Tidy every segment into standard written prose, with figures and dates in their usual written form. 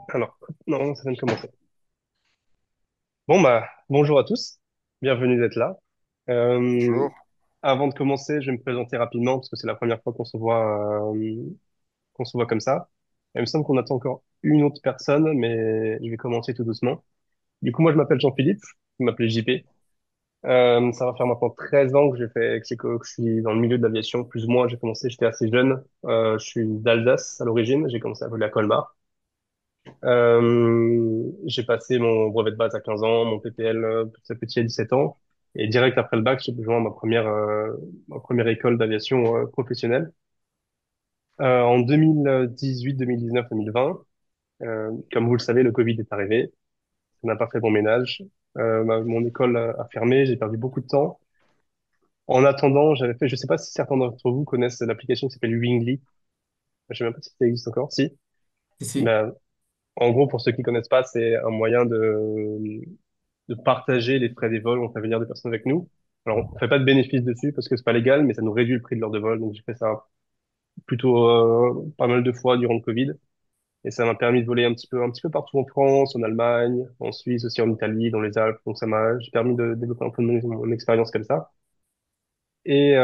Alors, non, ça vient de commencer. Bon, bah, bonjour à tous. Bienvenue d'être là. Euh, Bonjour. Avant de commencer, je vais me présenter rapidement parce que c'est la première fois qu'on se voit comme ça. Il me semble qu'on attend encore une autre personne, mais je vais commencer tout doucement. Du coup, moi, je m'appelle Jean-Philippe. Je m'appelle JP. Ça va faire maintenant 13 ans que que je suis dans le milieu de l'aviation. Plus ou moins, j'ai commencé, j'étais assez jeune. Je suis d'Alsace à l'origine. J'ai commencé à voler à Colmar. J'ai passé mon brevet de base à 15 ans, mon PPL petit à petit à 17 ans. Et direct après le bac, j'ai rejoint ma première école d'aviation professionnelle. En 2018, 2019, 2020, comme vous le savez, le Covid est arrivé. Ça n'a pas fait bon ménage. Mon école a fermé, j'ai perdu beaucoup de temps. En attendant, j'avais fait, je sais pas si certains d'entre vous connaissent l'application qui s'appelle Wingly. Je sais même pas si ça existe encore. Si. Ici. Ben, en gros, pour ceux qui connaissent pas, c'est un moyen de partager les frais des vols. On fait venir des personnes avec nous. Alors, on fait pas de bénéfice dessus parce que c'est pas légal, mais ça nous réduit le prix de l'heure de vol. Donc, j'ai fait ça plutôt pas mal de fois durant le Covid. Et ça m'a permis de voler un petit peu partout en France, en Allemagne, en Suisse, aussi en Italie, dans les Alpes. Donc, j'ai permis de développer un peu mon expérience comme ça. Et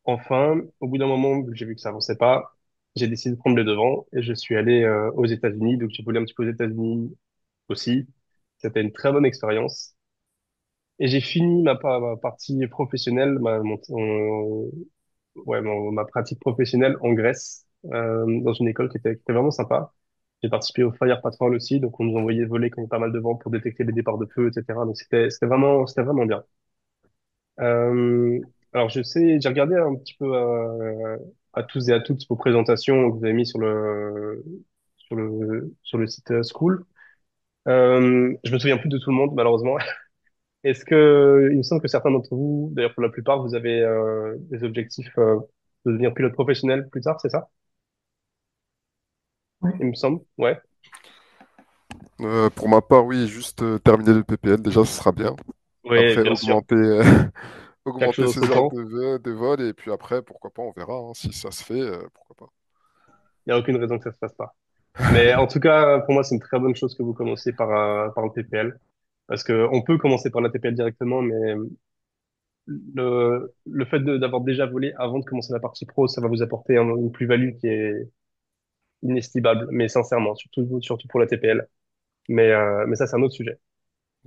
enfin, au bout d'un moment, vu que j'ai vu que ça avançait pas, j'ai décidé de prendre le devant et je suis allé aux États-Unis. Donc, j'ai volé un petit peu aux États-Unis aussi. C'était une très bonne expérience. Et j'ai fini ma partie professionnelle, ma pratique professionnelle en Grèce, dans une école qui était vraiment sympa. J'ai participé au Fire Patrol aussi, donc on nous envoyait voler quand il y avait pas mal de vent pour détecter les départs de feu, etc. Donc c'était vraiment bien. Euh, alors je sais, j'ai regardé un petit peu à tous et à toutes vos présentations que vous avez mis sur le site School. Je me souviens plus de tout le monde malheureusement. Il me semble que certains d'entre vous, d'ailleurs pour la plupart, vous avez des objectifs de devenir pilote professionnel plus tard, c'est ça? Il me semble, ouais. Pour ma part, oui, juste terminer le PPL, déjà, ce sera bien. Oui, Après, bien sûr. Chaque augmenter chose en ses son heures temps. de vol, et puis après, pourquoi pas, on verra, hein, si ça se fait, pourquoi pas. Il n'y a aucune raison que ça se fasse pas. Mais en tout cas, pour moi, c'est une très bonne chose que vous commenciez par le TPL. Parce que on peut commencer par la TPL directement, mais le fait d'avoir déjà volé avant de commencer la partie pro, ça va vous apporter une plus-value qui est inestimable. Mais sincèrement, surtout pour la TPL. Mais ça, c'est un autre sujet.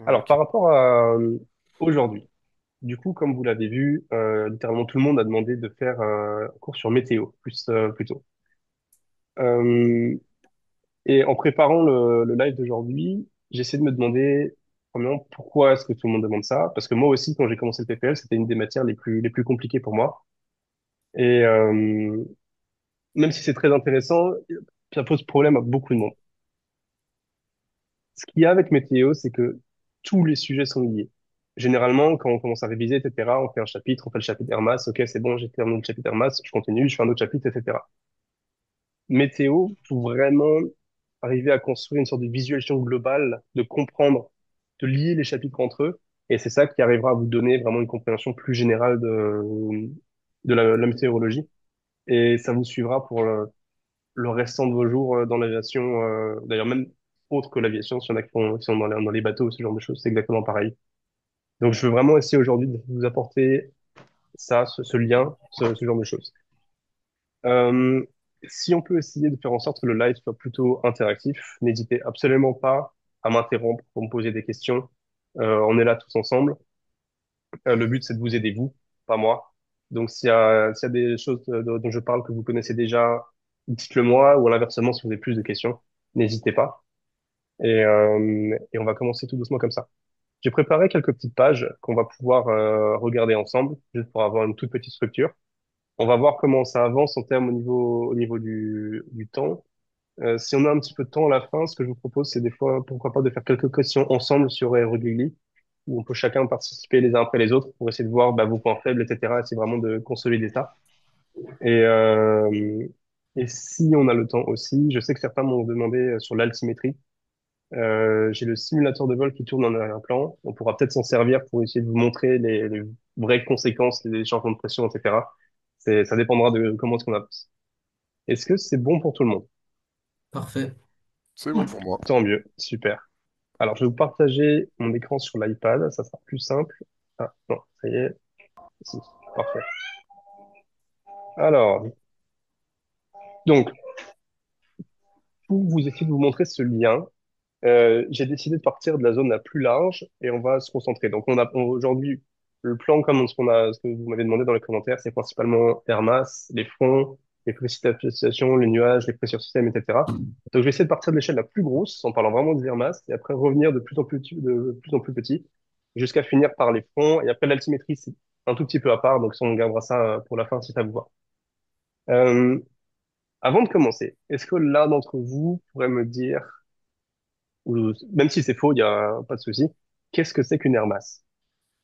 Alors, Ok. par rapport à aujourd'hui, du coup, comme vous l'avez vu, littéralement tout le monde a demandé de faire un cours sur météo, plutôt. Euh, et en préparant le live d'aujourd'hui, j'ai essayé de me demander, premièrement, pourquoi est-ce que tout le monde demande ça? Parce que moi aussi, quand j'ai commencé le PPL, c'était une des matières les plus compliquées pour moi. Et même si c'est très intéressant, ça pose problème à beaucoup de monde. Ce qu'il y a avec météo, c'est que tous les sujets sont liés. Généralement, quand on commence à réviser, etc., on fait un chapitre, on fait le chapitre Air Mass, ok, c'est bon, j'ai terminé le chapitre Air Mass, je continue, je fais un autre chapitre, etc. Météo, pour vraiment arriver à construire une sorte de visualisation globale, de comprendre, de lier les chapitres entre eux, et c'est ça qui arrivera à vous donner vraiment une compréhension plus générale de la météorologie, et ça vous suivra pour le restant de vos jours dans l'aviation, d'ailleurs même autre que l'aviation, s'il y en a qui sont dans les bateaux, ce genre de choses, c'est exactement pareil. Donc je veux vraiment essayer aujourd'hui de vous apporter ce lien, ce genre de choses. Euh, Si on peut essayer de faire en sorte que le live soit plutôt interactif, n'hésitez absolument pas à m'interrompre pour me poser des questions. On est là tous ensemble. Le but, c'est de vous aider, vous, pas moi. Donc, s'il y a des choses dont je parle que vous connaissez déjà, dites-le moi, ou à l'inversement, si vous avez plus de questions, n'hésitez pas. Et on va commencer tout doucement comme ça. J'ai préparé quelques petites pages qu'on va pouvoir regarder ensemble, juste pour avoir une toute petite structure. On va voir comment ça avance en termes au niveau du temps. Si on a un petit peu de temps à la fin, ce que je vous propose, c'est des fois, pourquoi pas, de faire quelques questions ensemble sur Aeroglili, où on peut chacun participer les uns après les autres pour essayer de voir bah, vos points faibles, etc. C'est vraiment de consolider ça. Et, euh, et si on a le temps aussi, je sais que certains m'ont demandé sur l'altimétrie. J'ai le simulateur de vol qui tourne en arrière-plan. On pourra peut-être s'en servir pour essayer de vous montrer les vraies conséquences des changements de pression, etc. Ça dépendra de comment est-ce qu'on avance. Est-ce que c'est bon pour tout le monde? Parfait. C'est bon pour moi. Tant mieux, super. Alors, je vais vous partager mon écran sur l'iPad, ça sera plus simple. Ah, non, ça y est, si, parfait. Alors, donc, pour vous essayer de vous montrer ce lien, j'ai décidé de partir de la zone la plus large et on va se concentrer. Donc, aujourd'hui, le plan comme ce que vous m'avez demandé dans les commentaires, c'est principalement air mass, les fronts, les précipitations, les nuages, les pressures système, etc. Donc, je vais essayer de partir de l'échelle la plus grosse, en parlant vraiment des air mass, et après revenir de plus en plus petit, jusqu'à finir par les fronts. Et après, l'altimétrie, c'est un tout petit peu à part, donc ça, on gardera ça pour la fin si ça vous va. Euh, Avant de commencer, est-ce que l'un d'entre vous pourrait me dire ou même si c'est faux, il y a pas de souci. Qu'est-ce que c'est qu'une air mass?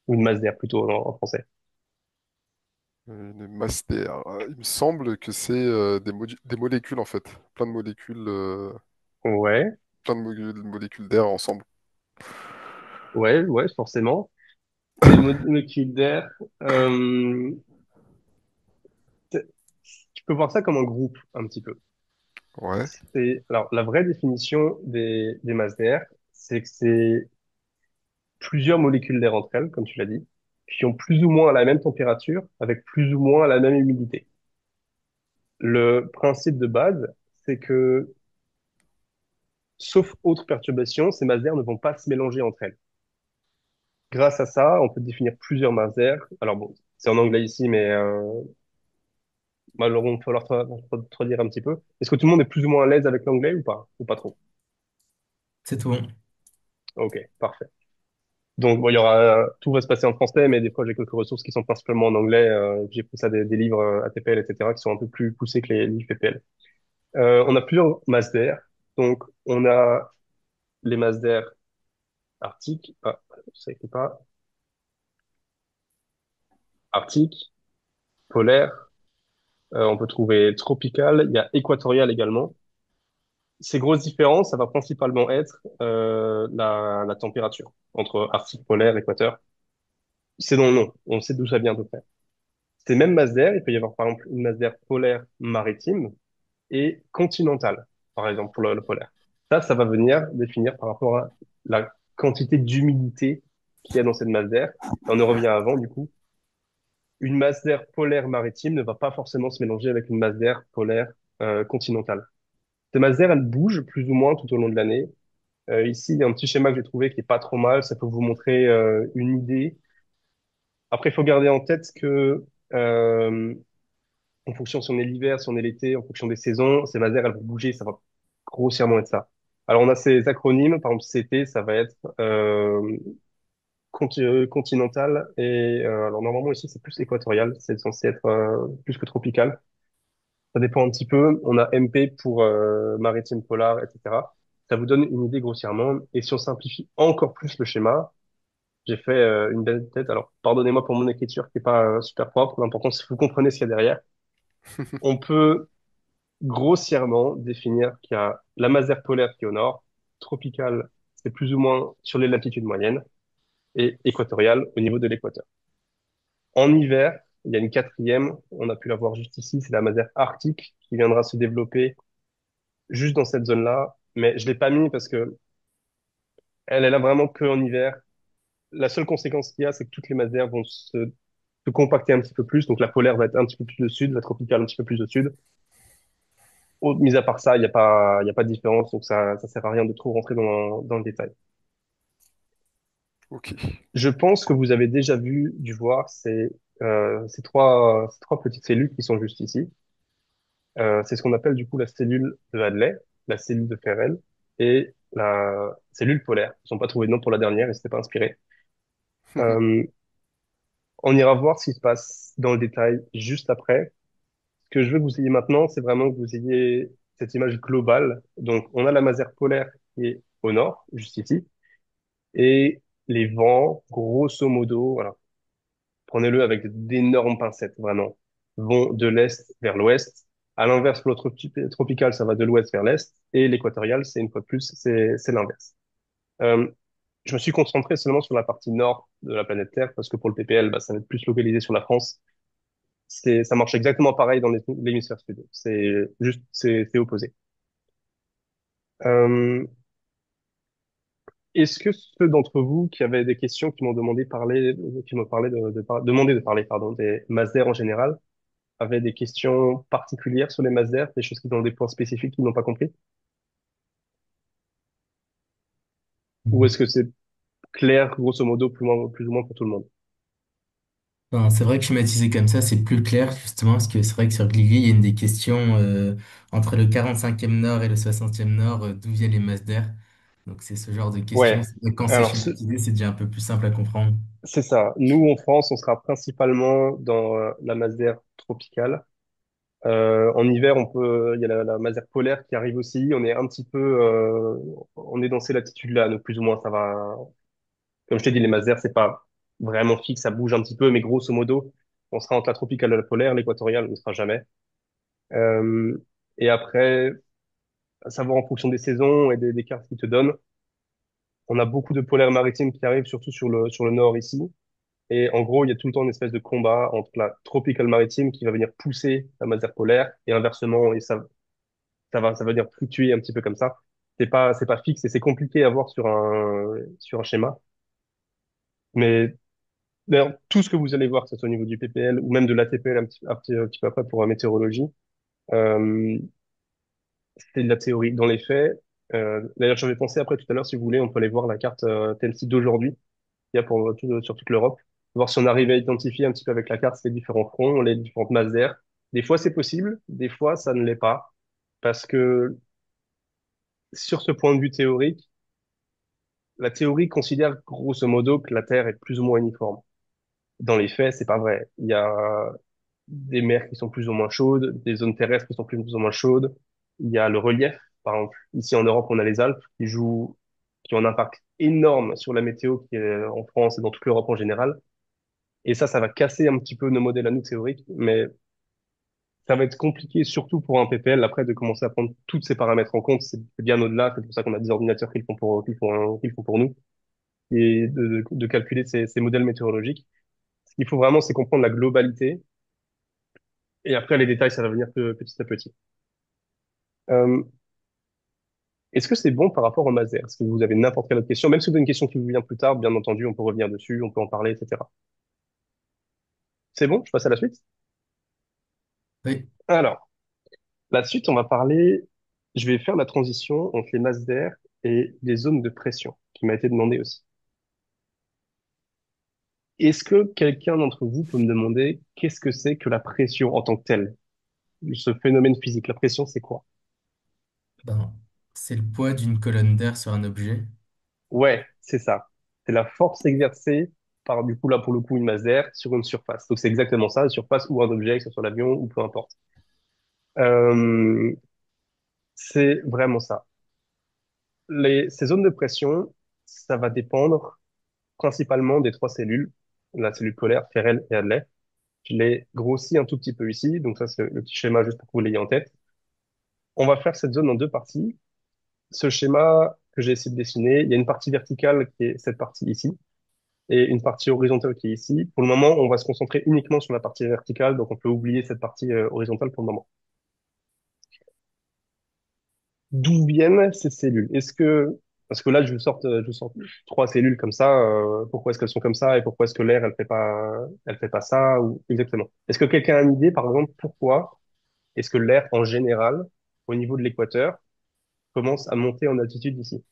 Ou une masse d'air plutôt en français. Une masse d'air. Il me semble que c'est des molécules en fait. Plein de molécules, Ouais, molécules d'air ensemble. ouais, forcément. Des molécules d'air. Euh, c'est- tu peux voir ça comme un groupe, un petit peu. Ouais. Alors, la vraie définition des masses d'air, c'est que c'est plusieurs molécules d'air entre elles, comme tu l'as dit, qui ont plus ou moins la même température, avec plus ou moins la même humidité. Le principe de base, c'est que, sauf autre perturbation, ces masses d'air ne vont pas se mélanger entre elles. Grâce à ça, on peut définir plusieurs masers. Alors bon, c'est en anglais ici, mais alors, il va falloir te redire un petit peu. Est-ce que tout le monde est plus ou moins à l'aise avec l'anglais ou pas? Ou pas trop? C'est tout. Ok, parfait. Donc bon, tout va se passer en français, mais des fois j'ai quelques ressources qui sont principalement en anglais. J'ai pris ça des livres ATPL, etc., qui sont un peu plus poussés que les livres PPL. On a plusieurs masers. Donc on a les masers arctiques. Ah, ça n'écrit pas. Arctique, polaire. On peut trouver tropical. Il y a équatorial également. Ces grosses différences, ça va principalement être la température entre Arctique polaire, équateur. C'est dans le nom, on sait d'où ça vient à peu près. Ces mêmes masses d'air, il peut y avoir par exemple une masse d'air polaire maritime et continentale, par exemple pour le polaire. Ça va venir définir par rapport à la quantité d'humidité qu'il y a dans cette masse d'air. Et on en revient avant, du coup, une masse d'air polaire maritime ne va pas forcément se mélanger avec une masse d'air polaire continentale. Ces masses d'air, elles bougent plus ou moins tout au long de l'année. Ici, il y a un petit schéma que j'ai trouvé qui est pas trop mal. Ça peut vous montrer une idée. Après, il faut garder en tête que euh, en fonction si on est l'hiver, si on est l'été, en fonction des saisons, ces masères, elles vont bouger. Ça va grossièrement être ça. Alors, on a ces acronymes. Par exemple, CT, ça va être continental. Et alors, normalement, ici, c'est plus équatorial. C'est censé être plus que tropical. Ça dépend un petit peu. On a MP pour maritime polar, etc. Ça vous donne une idée grossièrement. Et si on simplifie encore plus le schéma, j'ai fait une belle tête. Alors, pardonnez-moi pour mon écriture qui est pas super propre. L'important, c'est que vous comprenez ce qu'il y a derrière. On peut grossièrement définir qu'il y a la masse d'air polaire qui est au nord, tropicale, c'est plus ou moins sur les latitudes moyennes, et équatoriale au niveau de l'équateur. En hiver, il y a une quatrième, on a pu la voir juste ici, c'est la masse d'air arctique qui viendra se développer juste dans cette zone-là, mais je l'ai pas mis parce que elle est là vraiment que en hiver. La seule conséquence qu'il y a, c'est que toutes les masses d'air vont se compacter un petit peu plus. Donc la polaire va être un petit peu plus au sud, la tropicale un petit peu plus au sud. Mis à part ça, il y a pas de différence. Donc ça sert à rien de trop rentrer dans le détail. Ok. Je pense que vous avez déjà dû voir ces trois petites cellules qui sont juste ici. C'est ce qu'on appelle du coup la cellule de Hadley, la cellule de Ferrel et la cellule polaire. Ils n'ont pas trouvé de nom pour la dernière, ils ne s'étaient pas inspirés. Euh, on ira voir ce qui se passe dans le détail juste après. Ce que je veux que vous ayez maintenant, c'est vraiment que vous ayez cette image globale. Donc, on a la masère polaire qui est au nord, juste ici, et les vents, grosso modo, voilà, prenez-le avec d'énormes pincettes, vraiment, vont de l'est vers l'ouest. À l'inverse, pour le tropical, ça va de l'ouest vers l'est, et l'équatorial, c'est une fois de plus, c'est l'inverse. Euh, je me suis concentré seulement sur la partie nord de la planète Terre, parce que pour le PPL, bah, ça va être plus localisé sur la France. Ça marche exactement pareil dans l'hémisphère sud. C'est opposé. Euh, Est-ce que ceux d'entre vous qui avaient des questions, qui m'ont parlé demandé de parler, pardon, des masders en général, avaient des questions particulières sur les masders, des choses qui ont des points spécifiques qu'ils n'ont pas compris? Ou est-ce que c'est clair, grosso modo, plus ou moins pour tout le monde? Ben, c'est vrai que schématisé comme ça, c'est plus clair, justement, parce que c'est vrai que sur Gligli, il y a une des questions entre le 45e nord et le 60e nord, d'où viennent les masders. Donc, c'est ce genre de questions. Ouais. C'est vrai que quand c'est Alors, schématisé, c'est déjà un peu plus simple à comprendre. c'est ça. Nous, en France, on sera principalement dans la masdère tropicale. En hiver, il y a la masdère polaire qui arrive aussi. On est un petit peu, on est dans ces latitudes-là, donc plus ou moins ça va. Comme je t'ai dit, les masdères, c'est pas vraiment fixe, ça bouge un petit peu, mais grosso modo, on sera entre la tropicale et la polaire, l'équatoriale, on ne sera jamais. Euh, et après, à savoir en fonction des saisons et des cartes qu'ils te donnent, on a beaucoup de polaires maritimes qui arrivent, surtout sur le nord ici. Et en gros, il y a tout le temps une espèce de combat entre la tropicale maritime qui va venir pousser la masdère polaire et inversement, et ça va venir fluctuer un petit peu comme ça. C'est pas fixe et c'est compliqué à voir sur un schéma. Mais d'ailleurs, tout ce que vous allez voir, que ce soit au niveau du PPL ou même de l'ATPL un petit peu après pour la météorologie, euh, c'est de la théorie. Dans les faits, d'ailleurs, j'avais pensé après tout à l'heure, si vous voulez, on peut aller voir la carte Tennessee d'aujourd'hui, il y a sur toute l'Europe, voir si on arrive à identifier un petit peu avec la carte les différents fronts, les différentes masses d'air. Des fois, c'est possible, des fois, ça ne l'est pas, parce que sur ce point de vue théorique, la théorie considère grosso modo que la Terre est plus ou moins uniforme. Dans les faits, c'est pas vrai. Il y a des mers qui sont plus ou moins chaudes, des zones terrestres qui sont plus ou moins chaudes. Il y a le relief. Par exemple, ici en Europe, on a les Alpes qui ont un impact énorme sur la météo qui est en France et dans toute l'Europe en général. Et ça va casser un petit peu nos modèles à nous théoriques, mais ça va être compliqué, surtout pour un PPL, après, de commencer à prendre tous ces paramètres en compte. C'est bien au-delà. C'est pour ça qu'on a des ordinateurs qui le font pour nous, et de calculer ces modèles météorologiques. Ce qu'il faut vraiment, c'est comprendre la globalité. Et après, les détails, ça va venir petit à petit. Euh, Est-ce que c'est bon par rapport au Maser? Est-ce que vous avez n'importe quelle autre question? Même si vous avez une question qui vous vient plus tard, bien entendu, on peut revenir dessus, on peut en parler, etc. C'est bon? Je passe à la suite? Oui. Alors, la suite, on va parler, je vais faire la transition entre les masses d'air et les zones de pression, qui m'a été demandé aussi. Est-ce que quelqu'un d'entre vous peut me demander qu'est-ce que c'est que la pression en tant que telle? Ce phénomène physique, la pression, c'est quoi? Ben, c'est le poids d'une colonne d'air sur un objet. Ouais, c'est ça. C'est la force exercée par, du coup, là, pour le coup, une masse d'air sur une surface. Donc, c'est exactement ça, une surface ou un objet, que ce soit l'avion ou peu importe. Euh, c'est vraiment ça. Ces zones de pression, ça va dépendre principalement des trois cellules, la cellule polaire, Ferrel et Hadley. Je l'ai grossi un tout petit peu ici, donc ça, c'est le petit schéma juste pour que vous l'ayez en tête. On va faire cette zone en deux parties. Ce schéma que j'ai essayé de dessiner, il y a une partie verticale qui est cette partie ici, et une partie horizontale qui est ici. Pour le moment, on va se concentrer uniquement sur la partie verticale, donc on peut oublier cette partie horizontale pour le moment. D'où viennent ces cellules? Parce que là, je vous sors trois cellules comme ça, pourquoi est-ce qu'elles sont comme ça et pourquoi est-ce que l'air, elle fait pas ça ou exactement. Est-ce que quelqu'un a une idée, par exemple, pourquoi est-ce que l'air en général, au niveau de l'équateur, commence à monter en altitude ici?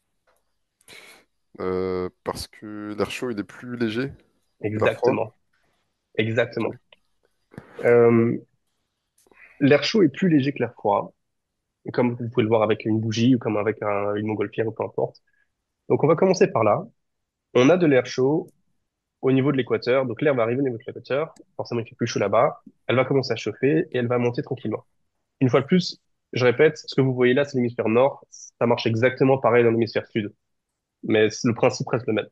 Parce que l'air chaud, il est plus léger que l'air froid. Exactement, Ok. exactement. Euh, L'air chaud est plus léger que l'air froid, comme vous pouvez le voir avec une bougie ou comme avec une montgolfière ou peu importe. Donc on va commencer par là. On a de l'air chaud au niveau de l'équateur, donc l'air va arriver au niveau de l'équateur, forcément il fait plus chaud là-bas, elle va commencer à chauffer et elle va monter tranquillement. Une fois de plus, je répète, ce que vous voyez là, c'est l'hémisphère nord, ça marche exactement pareil dans l'hémisphère sud, mais le principe reste le même.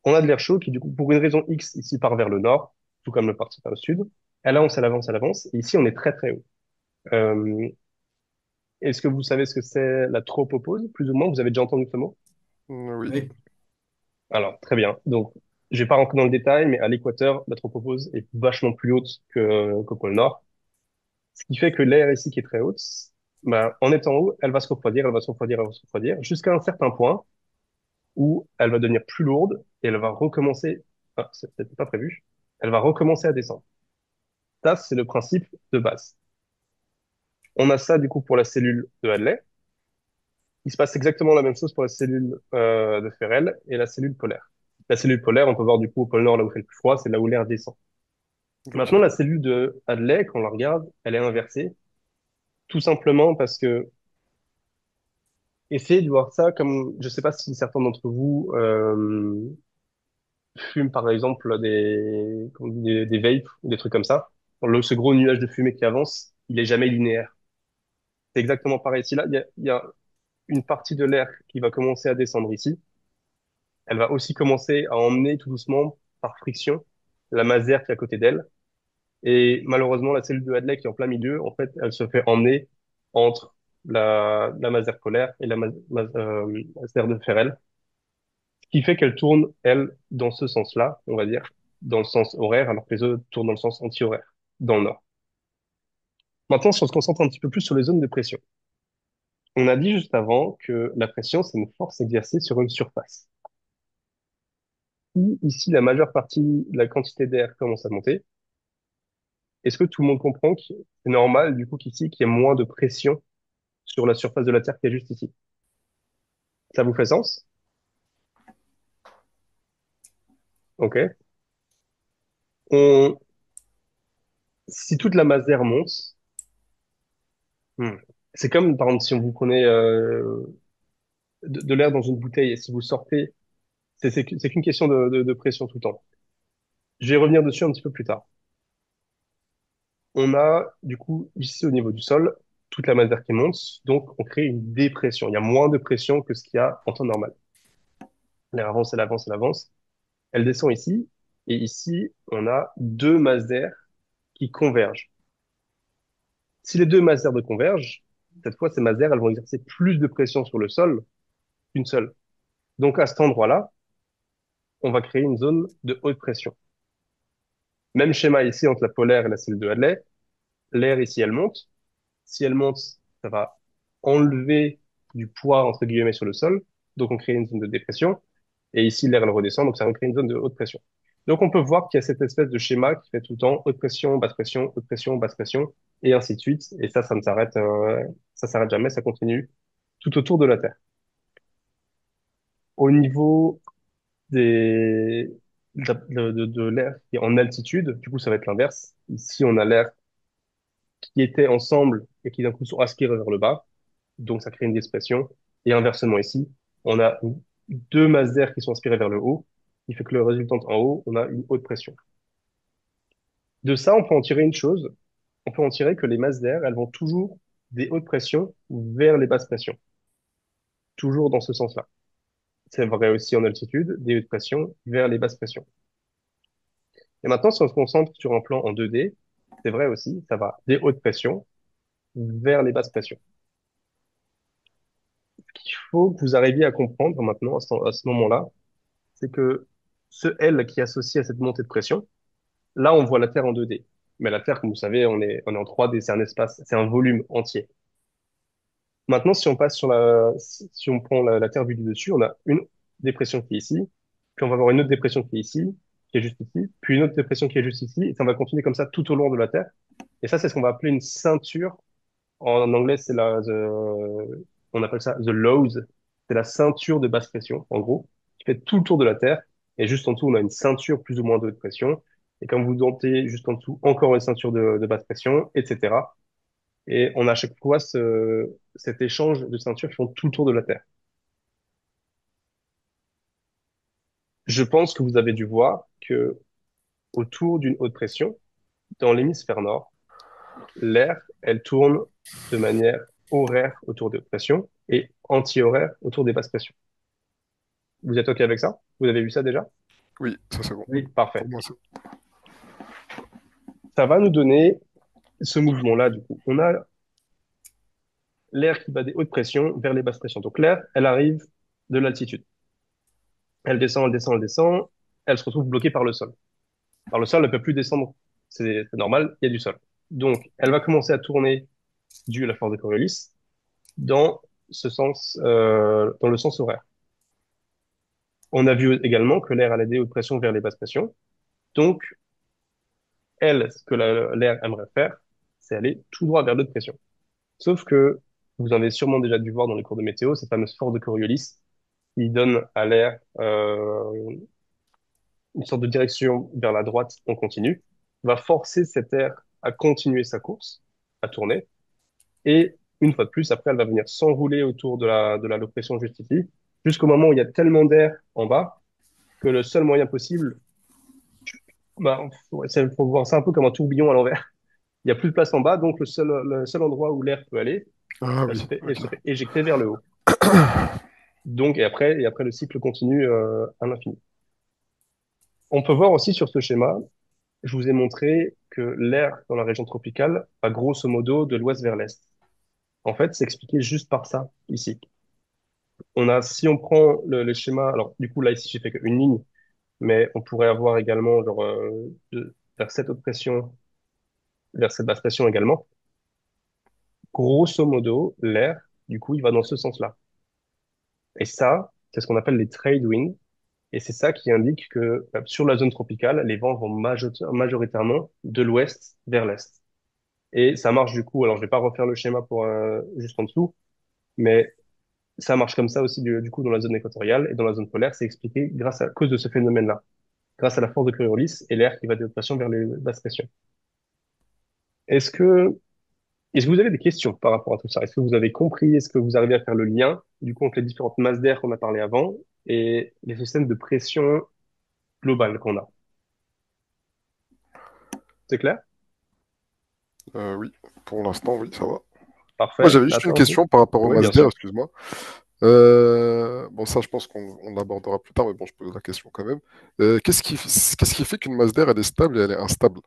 On a de l'air chaud qui, du coup, pour une raison X, ici part vers le nord, tout comme le parti vers le sud. Elle avance, elle avance, elle avance, et ici on est très très haut. Euh, Est-ce que vous savez ce que c'est la tropopause, plus ou moins? Vous avez déjà entendu ce mot? Oui. Oui. Alors, très bien. Donc, je vais pas rentrer dans le détail, mais à l'équateur, la tropopause est vachement plus haute qu'au pôle Nord. Ce qui fait que l'air ici qui est très haute, bah, en étant haut, elle va se refroidir, elle va se refroidir, elle va se refroidir, jusqu'à un certain point où elle va devenir plus lourde et elle va recommencer, ah, c'était pas prévu, elle va recommencer à descendre. Ça, c'est le principe de base. On a ça, du coup, pour la cellule de Hadley. Il se passe exactement la même chose pour la cellule de Ferrel et la cellule polaire. La cellule polaire, on peut voir, du coup, au pôle Nord, là où il fait le plus froid, c'est là où l'air descend. Maintenant, Ok. la cellule de Hadley, quand on la regarde, elle est inversée, tout simplement parce que, essayez de voir ça comme, je sais pas si certains d'entre vous fument, par exemple, des vapes ou des trucs comme ça. Ce gros nuage de fumée qui avance, il est jamais linéaire. C'est exactement pareil ici. Là, il y a une partie de l'air qui va commencer à descendre ici. Elle va aussi commencer à emmener tout doucement, par friction, la masse d'air qui est à côté d'elle. Et malheureusement, la cellule de Hadley qui est en plein milieu, en fait, elle se fait emmener entre la masse d'air polaire et masse d'air de Ferrel, ce qui fait qu'elle tourne, elle, dans ce sens-là, on va dire, dans le sens horaire, alors que les autres tournent dans le sens anti-horaire, dans le nord. Maintenant, si on se concentre un petit peu plus sur les zones de pression. On a dit juste avant que la pression, c'est une force exercée sur une surface. Si ici, la majeure partie de la quantité d'air commence à monter, est-ce que tout le monde comprend que c'est normal, du coup, qu'ici, qu'il y ait moins de pression sur la surface de la Terre qu'il y a juste ici? Ça vous fait sens? Ok. On, si toute la masse d'air monte, hmm, c'est comme, par exemple, si on vous prenait de l'air dans une bouteille et si vous sortez, c'est qu'une question de pression tout le temps. Je vais revenir dessus un petit peu plus tard. On a, du coup, ici, au niveau du sol, toute la masse d'air qui monte, donc on crée une dépression. Il y a moins de pression que ce qu'il y a en temps normal. L'air avance, elle avance, elle avance. Elle descend ici, et ici, on a deux masses d'air qui convergent. Si les deux masses d'air convergent, cette fois, ces masses d'air, elles vont exercer plus de pression sur le sol qu'une seule. Donc, à cet endroit-là, on va créer une zone de haute pression. Même schéma ici entre la polaire et la cellule de Hadley. L'air ici, elle monte. Si elle monte, ça va enlever du poids, entre guillemets, sur le sol. Donc, on crée une zone de dépression. Et ici, l'air, elle redescend. Donc, ça va créer une zone de haute pression. Donc, on peut voir qu'il y a cette espèce de schéma qui fait tout le temps haute pression, basse pression, et ainsi de suite. Et ça ne s'arrête, ça s'arrête jamais, ça continue tout autour de la Terre. Au niveau de l'air qui est en altitude, du coup, ça va être l'inverse. Ici, on a l'air qui étaient ensemble et qui d'un coup sont aspirés vers le bas. Donc, ça crée une dispersion. Et inversement ici, on a deux masses d'air qui sont aspirées vers le haut, qui fait que le résultante en haut, on a une haute pression. De ça, on peut en tirer une chose. On peut en tirer que les masses d'air, elles vont toujours des hautes pressions vers les basses pressions. Toujours dans ce sens-là. C'est vrai aussi en altitude, des hautes pressions vers les basses pressions. Et maintenant, si on se concentre sur un plan en 2D, c'est vrai aussi, ça va des hautes pressions vers les basses pressions. Ce qu'il faut que vous arriviez à comprendre maintenant, à ce moment-là, c'est que ce L qui est associé à cette montée de pression, là, on voit la Terre en 2D. Mais la Terre, comme vous savez, on est en 3D, c'est un espace, c'est un volume entier. Maintenant, si on passe si on prend la Terre vue du dessus, on a une dépression qui est ici, puis on va avoir une autre dépression qui est ici, qui est juste ici, puis une autre dépression qui est juste ici, et ça va continuer comme ça tout au long de la Terre. Et ça, c'est ce qu'on va appeler une ceinture. En anglais, on appelle ça the lows. C'est la ceinture de basse pression, en gros, qui fait tout le tour de la Terre. Et juste en dessous, on a une ceinture plus ou moins de haute pression. Et comme vous dentez juste en dessous, encore une ceinture de basse pression, etc. Et on a à chaque fois cet échange de ceintures qui font tout le tour de la Terre. Je pense que vous avez dû voir que autour d'une haute pression, dans l'hémisphère nord, l'air, elle tourne de manière horaire autour des hautes pressions et anti-horaire autour des basses pressions. Vous êtes OK avec ça? Vous avez vu ça déjà? Oui, ça c'est bon. Oui. Pour Parfait. moi, c'est Ça va nous donner ce mouvement-là, du coup. On a l'air qui va des hautes pressions vers les basses pressions. Donc l'air, elle arrive de l'altitude. Elle descend, elle descend, elle descend. Elle se retrouve bloquée par le sol. Par le sol, elle ne peut plus descendre. C'est normal, il y a du sol. Donc, elle va commencer à tourner dû à la force de Coriolis, dans ce sens, dans le sens horaire. On a vu également que l'air allait des hautes pressions vers les basses pressions. Donc, elle, ce que l'air aimerait faire, c'est aller tout droit vers l'autre pression. Sauf que vous en avez sûrement déjà dû voir dans les cours de météo, cette fameuse force de Coriolis qui donne à l'air une sorte de direction vers la droite en continu, va forcer cet air à continuer sa course, à tourner, et une fois de plus, après, elle va venir s'enrouler autour de la pression juste ici, jusqu'au moment où il y a tellement d'air en bas que le seul moyen possible, bah, faut voir ça un peu comme un tourbillon à l'envers. Il y a plus de place en bas, donc le seul endroit où l'air peut aller, Ah oui, elle ok. se fait éjecter vers le haut. Donc, et après, le cycle continue à l'infini. On peut voir aussi sur ce schéma, je vous ai montré que l'air dans la région tropicale va grosso modo de l'ouest vers l'est. En fait, c'est expliqué juste par ça, ici. Si on prend le schéma, alors du coup là ici j'ai fait qu'une ligne, mais on pourrait avoir également genre vers cette haute pression, vers cette basse pression également. Grosso modo, l'air, du coup, il va dans ce sens-là. Et ça, c'est ce qu'on appelle les trade winds. Et c'est ça qui indique que sur la zone tropicale, les vents vont majoritairement de l'ouest vers l'est. Et ça marche du coup, alors je vais pas refaire le schéma pour juste en dessous, mais ça marche comme ça aussi du coup dans la zone équatoriale et dans la zone polaire, c'est expliqué grâce à cause de ce phénomène-là, grâce à la force de Coriolis et l'air qui va de haute pression vers les basses pressions. Est-ce que est-ce que vous avez des questions par rapport à tout ça? Est-ce que vous avez compris? Est-ce que vous arrivez à faire le lien du coup entre les différentes masses d'air qu'on a parlé avant et les systèmes de pression globale qu'on a? C'est clair? Oui, pour l'instant, oui, ça va. Moi, Parfait. j'avais juste une Nathan aussi? question par rapport au Oui, bien Masdar, sûr. excuse-moi. Bon, ça, je pense qu'on l'abordera plus tard, mais bon, je pose la question quand même. Qu'est-ce qui fait qu'une Masdar, elle est stable et elle est instable?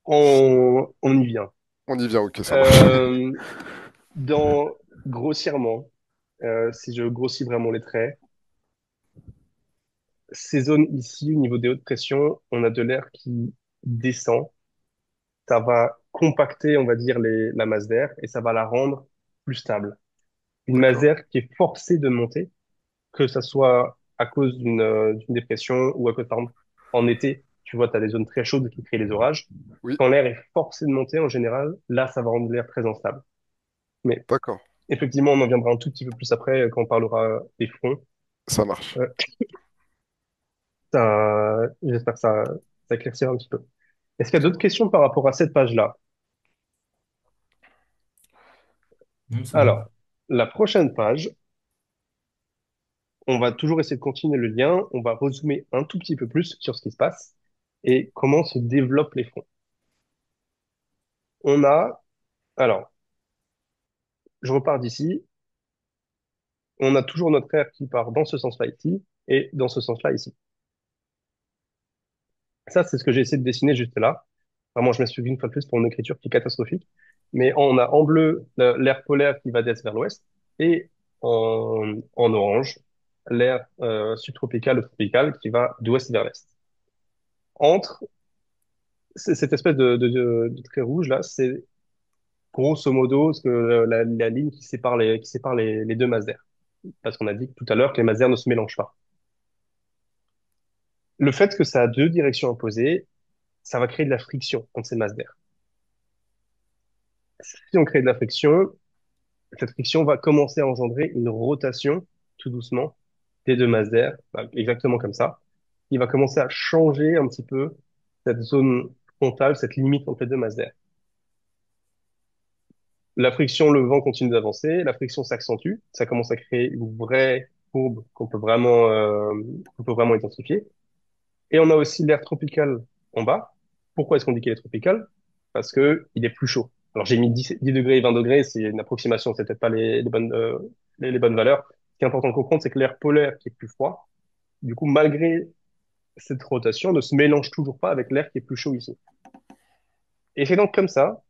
On y vient. On y vient, ok, ça marche. Euh, dans grossièrement, si je grossis vraiment les traits, ces zones ici, au niveau des hautes pressions, on a de l'air qui descend. Ça va compacter, on va dire, la masse d'air et ça va la rendre plus stable. Une masse D'accord. d'air qui est forcée de monter, que ça soit à cause d'une dépression ou à cause, par exemple, en été, tu vois, tu as des zones très chaudes qui créent les orages. Oui, Quand l'air est forcé de monter, en général, là, ça va rendre l'air très instable. Mais d'accord, effectivement, on en viendra un tout petit peu plus après quand on parlera des fronts. ça marche. Euh, j'espère que ça éclaircira un petit peu. Est-ce qu'il y a d'autres questions par rapport à cette page-là? Non, c'est bon. Alors, la prochaine page, on va toujours essayer de continuer le lien. On va rezoomer un tout petit peu plus sur ce qui se passe et comment se développent les fronts. On a, alors, je repars d'ici. On a toujours notre air qui part dans ce sens-là ici et dans ce sens-là ici. Ça, c'est ce que j'ai essayé de dessiner juste là. Vraiment, je m'excuse une fois de plus pour une écriture qui est catastrophique. Mais on a en bleu l'air polaire qui va d'est vers l'ouest et en orange l'air subtropical ou tropical qui va d'ouest vers l'est. Entre cette espèce de trait rouge là, c'est grosso modo la ligne qui sépare les deux masses d'air. Parce qu'on a dit tout à l'heure que les masses d'air ne se mélangent pas. Le fait que ça a deux directions opposées, ça va créer de la friction entre ces masses d'air. Si on crée de la friction, cette friction va commencer à engendrer une rotation tout doucement des deux masses d'air, bah, exactement comme ça. Il va commencer à changer un petit peu cette zone frontale, cette limite entre les deux masses d'air. La friction, le vent continue d'avancer, la friction s'accentue, ça commence à créer une vraie courbe qu'on peut vraiment identifier. Et on a aussi l'air tropical en bas. Pourquoi est-ce qu'on dit qu'il est tropical? Parce que il est plus chaud. Alors j'ai mis 10 degrés et 20 degrés, c'est une approximation, c'est peut-être pas les bonnes valeurs. Ce qui est important de comprendre, c'est que l'air polaire qui est plus froid, du coup, malgré cette rotation, ne se mélange toujours pas avec l'air qui est plus chaud ici. Et c'est donc comme ça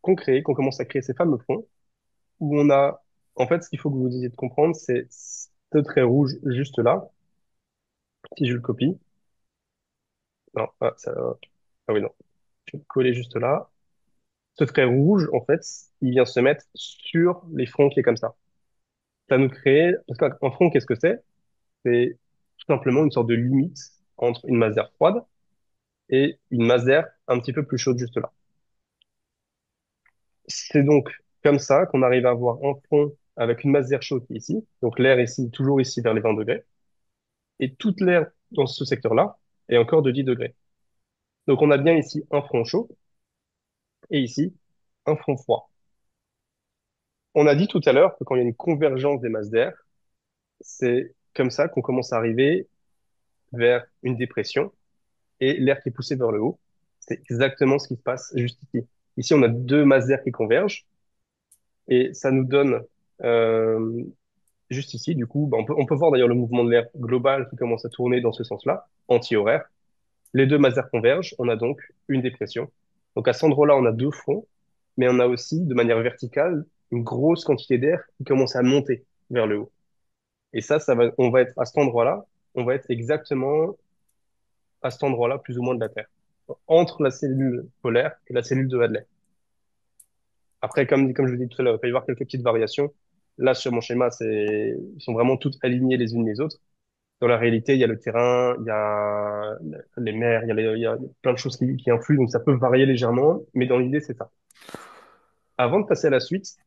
qu'on commence à créer ces fameux fronts où on a, en fait, ce qu'il faut que vous ayez de comprendre, c'est ce trait rouge juste là. Si je le copie, non, ah oui, non, je vais le coller juste là. ce trait rouge, en fait, il vient se mettre sur les fronts qui est comme ça. Ça nous crée, parce qu'un front, qu'est-ce que c'est? C'est tout simplement une sorte de limite entre une masse d'air froide et une masse d'air un petit peu plus chaude juste là. C'est donc comme ça qu'on arrive à avoir un front avec une masse d'air chaude qui est ici, donc l'air ici, toujours ici vers les 20 degrés, et toute l'air dans ce secteur-là est encore de 10 degrés. Donc on a bien ici un front chaud et ici un front froid. On a dit tout à l'heure que quand il y a une convergence des masses d'air, c'est comme ça qu'on commence à arriver vers une dépression et l'air qui est poussé vers le haut. C'est exactement ce qui se passe juste ici. Ici, on a deux masses d'air qui convergent et ça nous donne euh, juste ici, du coup, bah, on peut voir d'ailleurs le mouvement de l'air global qui commence à tourner dans ce sens-là, anti-horaire. Les deux masses d'air convergent, on a donc une dépression. Donc à cet endroit-là, on a deux fronts, mais on a aussi, de manière verticale, une grosse quantité d'air qui commence à monter vers le haut. Et on va être à cet endroit-là, on va être exactement à cet endroit-là, plus ou moins de la Terre, entre la cellule polaire et la cellule de Hadley. Après, comme je vous dis tout à l'heure, il peut y avoir quelques petites variations. Là, sur mon schéma, ils sont vraiment toutes alignées les unes les autres. Dans la réalité, il y a le terrain, il y a les mers, il y a plein de choses qui influent, donc ça peut varier légèrement, mais dans l'idée, c'est ça. Avant de passer à la suite,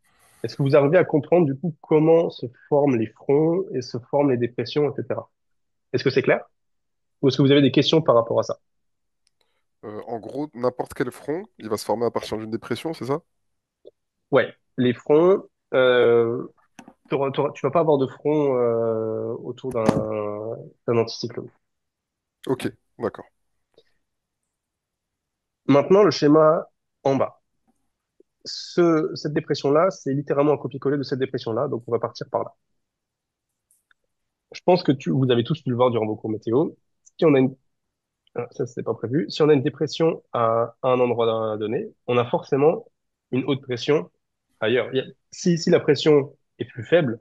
est-ce que vous arrivez à comprendre du coup comment se forment les fronts et se forment les dépressions, etc. Est-ce que c'est clair? Ou est-ce que vous avez des questions par rapport à ça? En gros, n'importe quel front, il va se former à partir d'une dépression, c'est ça? Ouais, les fronts, tu vas pas avoir de front autour d'un anticyclone. Ok, d'accord. Maintenant, le schéma en bas. Cette dépression-là, c'est littéralement un copier-coller de cette dépression-là, donc on va partir par là. Je pense que vous avez tous pu le voir durant vos cours météo. Si on a une, ça c'était pas prévu. Si on a une dépression à un endroit donné, on a forcément une haute pression ailleurs. Si la pression est plus faible,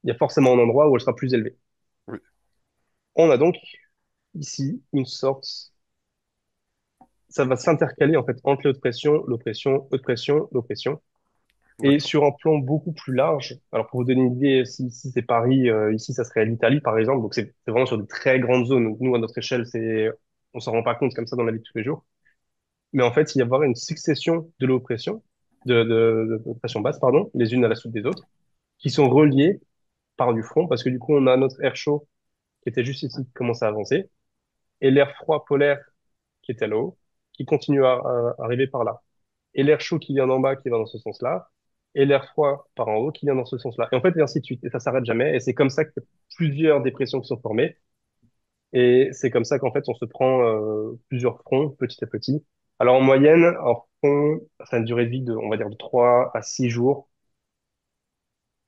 il y a forcément un endroit où elle sera plus élevée. Oui, On a donc ici une sorte, ça va s'intercaler en fait entre les hautes pressions, l'oppression, haute pression, l'oppression. Et d'accord. sur un plan beaucoup plus large, alors pour vous donner une idée, si c'est Paris, ici ça serait l'Italie par exemple, donc c'est vraiment sur de très grandes zones. Donc nous à notre échelle, on s'en rend pas compte comme ça dans la vie de tous les jours. Mais en fait, il y avoir une succession de l'oppression, de pression basse, pardon, les unes à la suite des autres, qui sont reliées par du front, parce que du coup on a notre air chaud qui était juste ici qui commence à avancer, et l'air froid polaire qui était là-haut, qui continue à arriver par là. Et l'air chaud qui vient d'en bas qui va dans ce sens-là, et l'air froid par en haut qui vient dans ce sens-là. Et en fait, et ainsi de suite. Et ça s'arrête jamais. Et c'est comme ça que plusieurs dépressions qui sont formées. Et c'est comme ça qu'en fait, on se prend plusieurs fronts petit à petit. Alors en moyenne, un front, ça a une durée de vie on va dire, de 3 à 6 jours.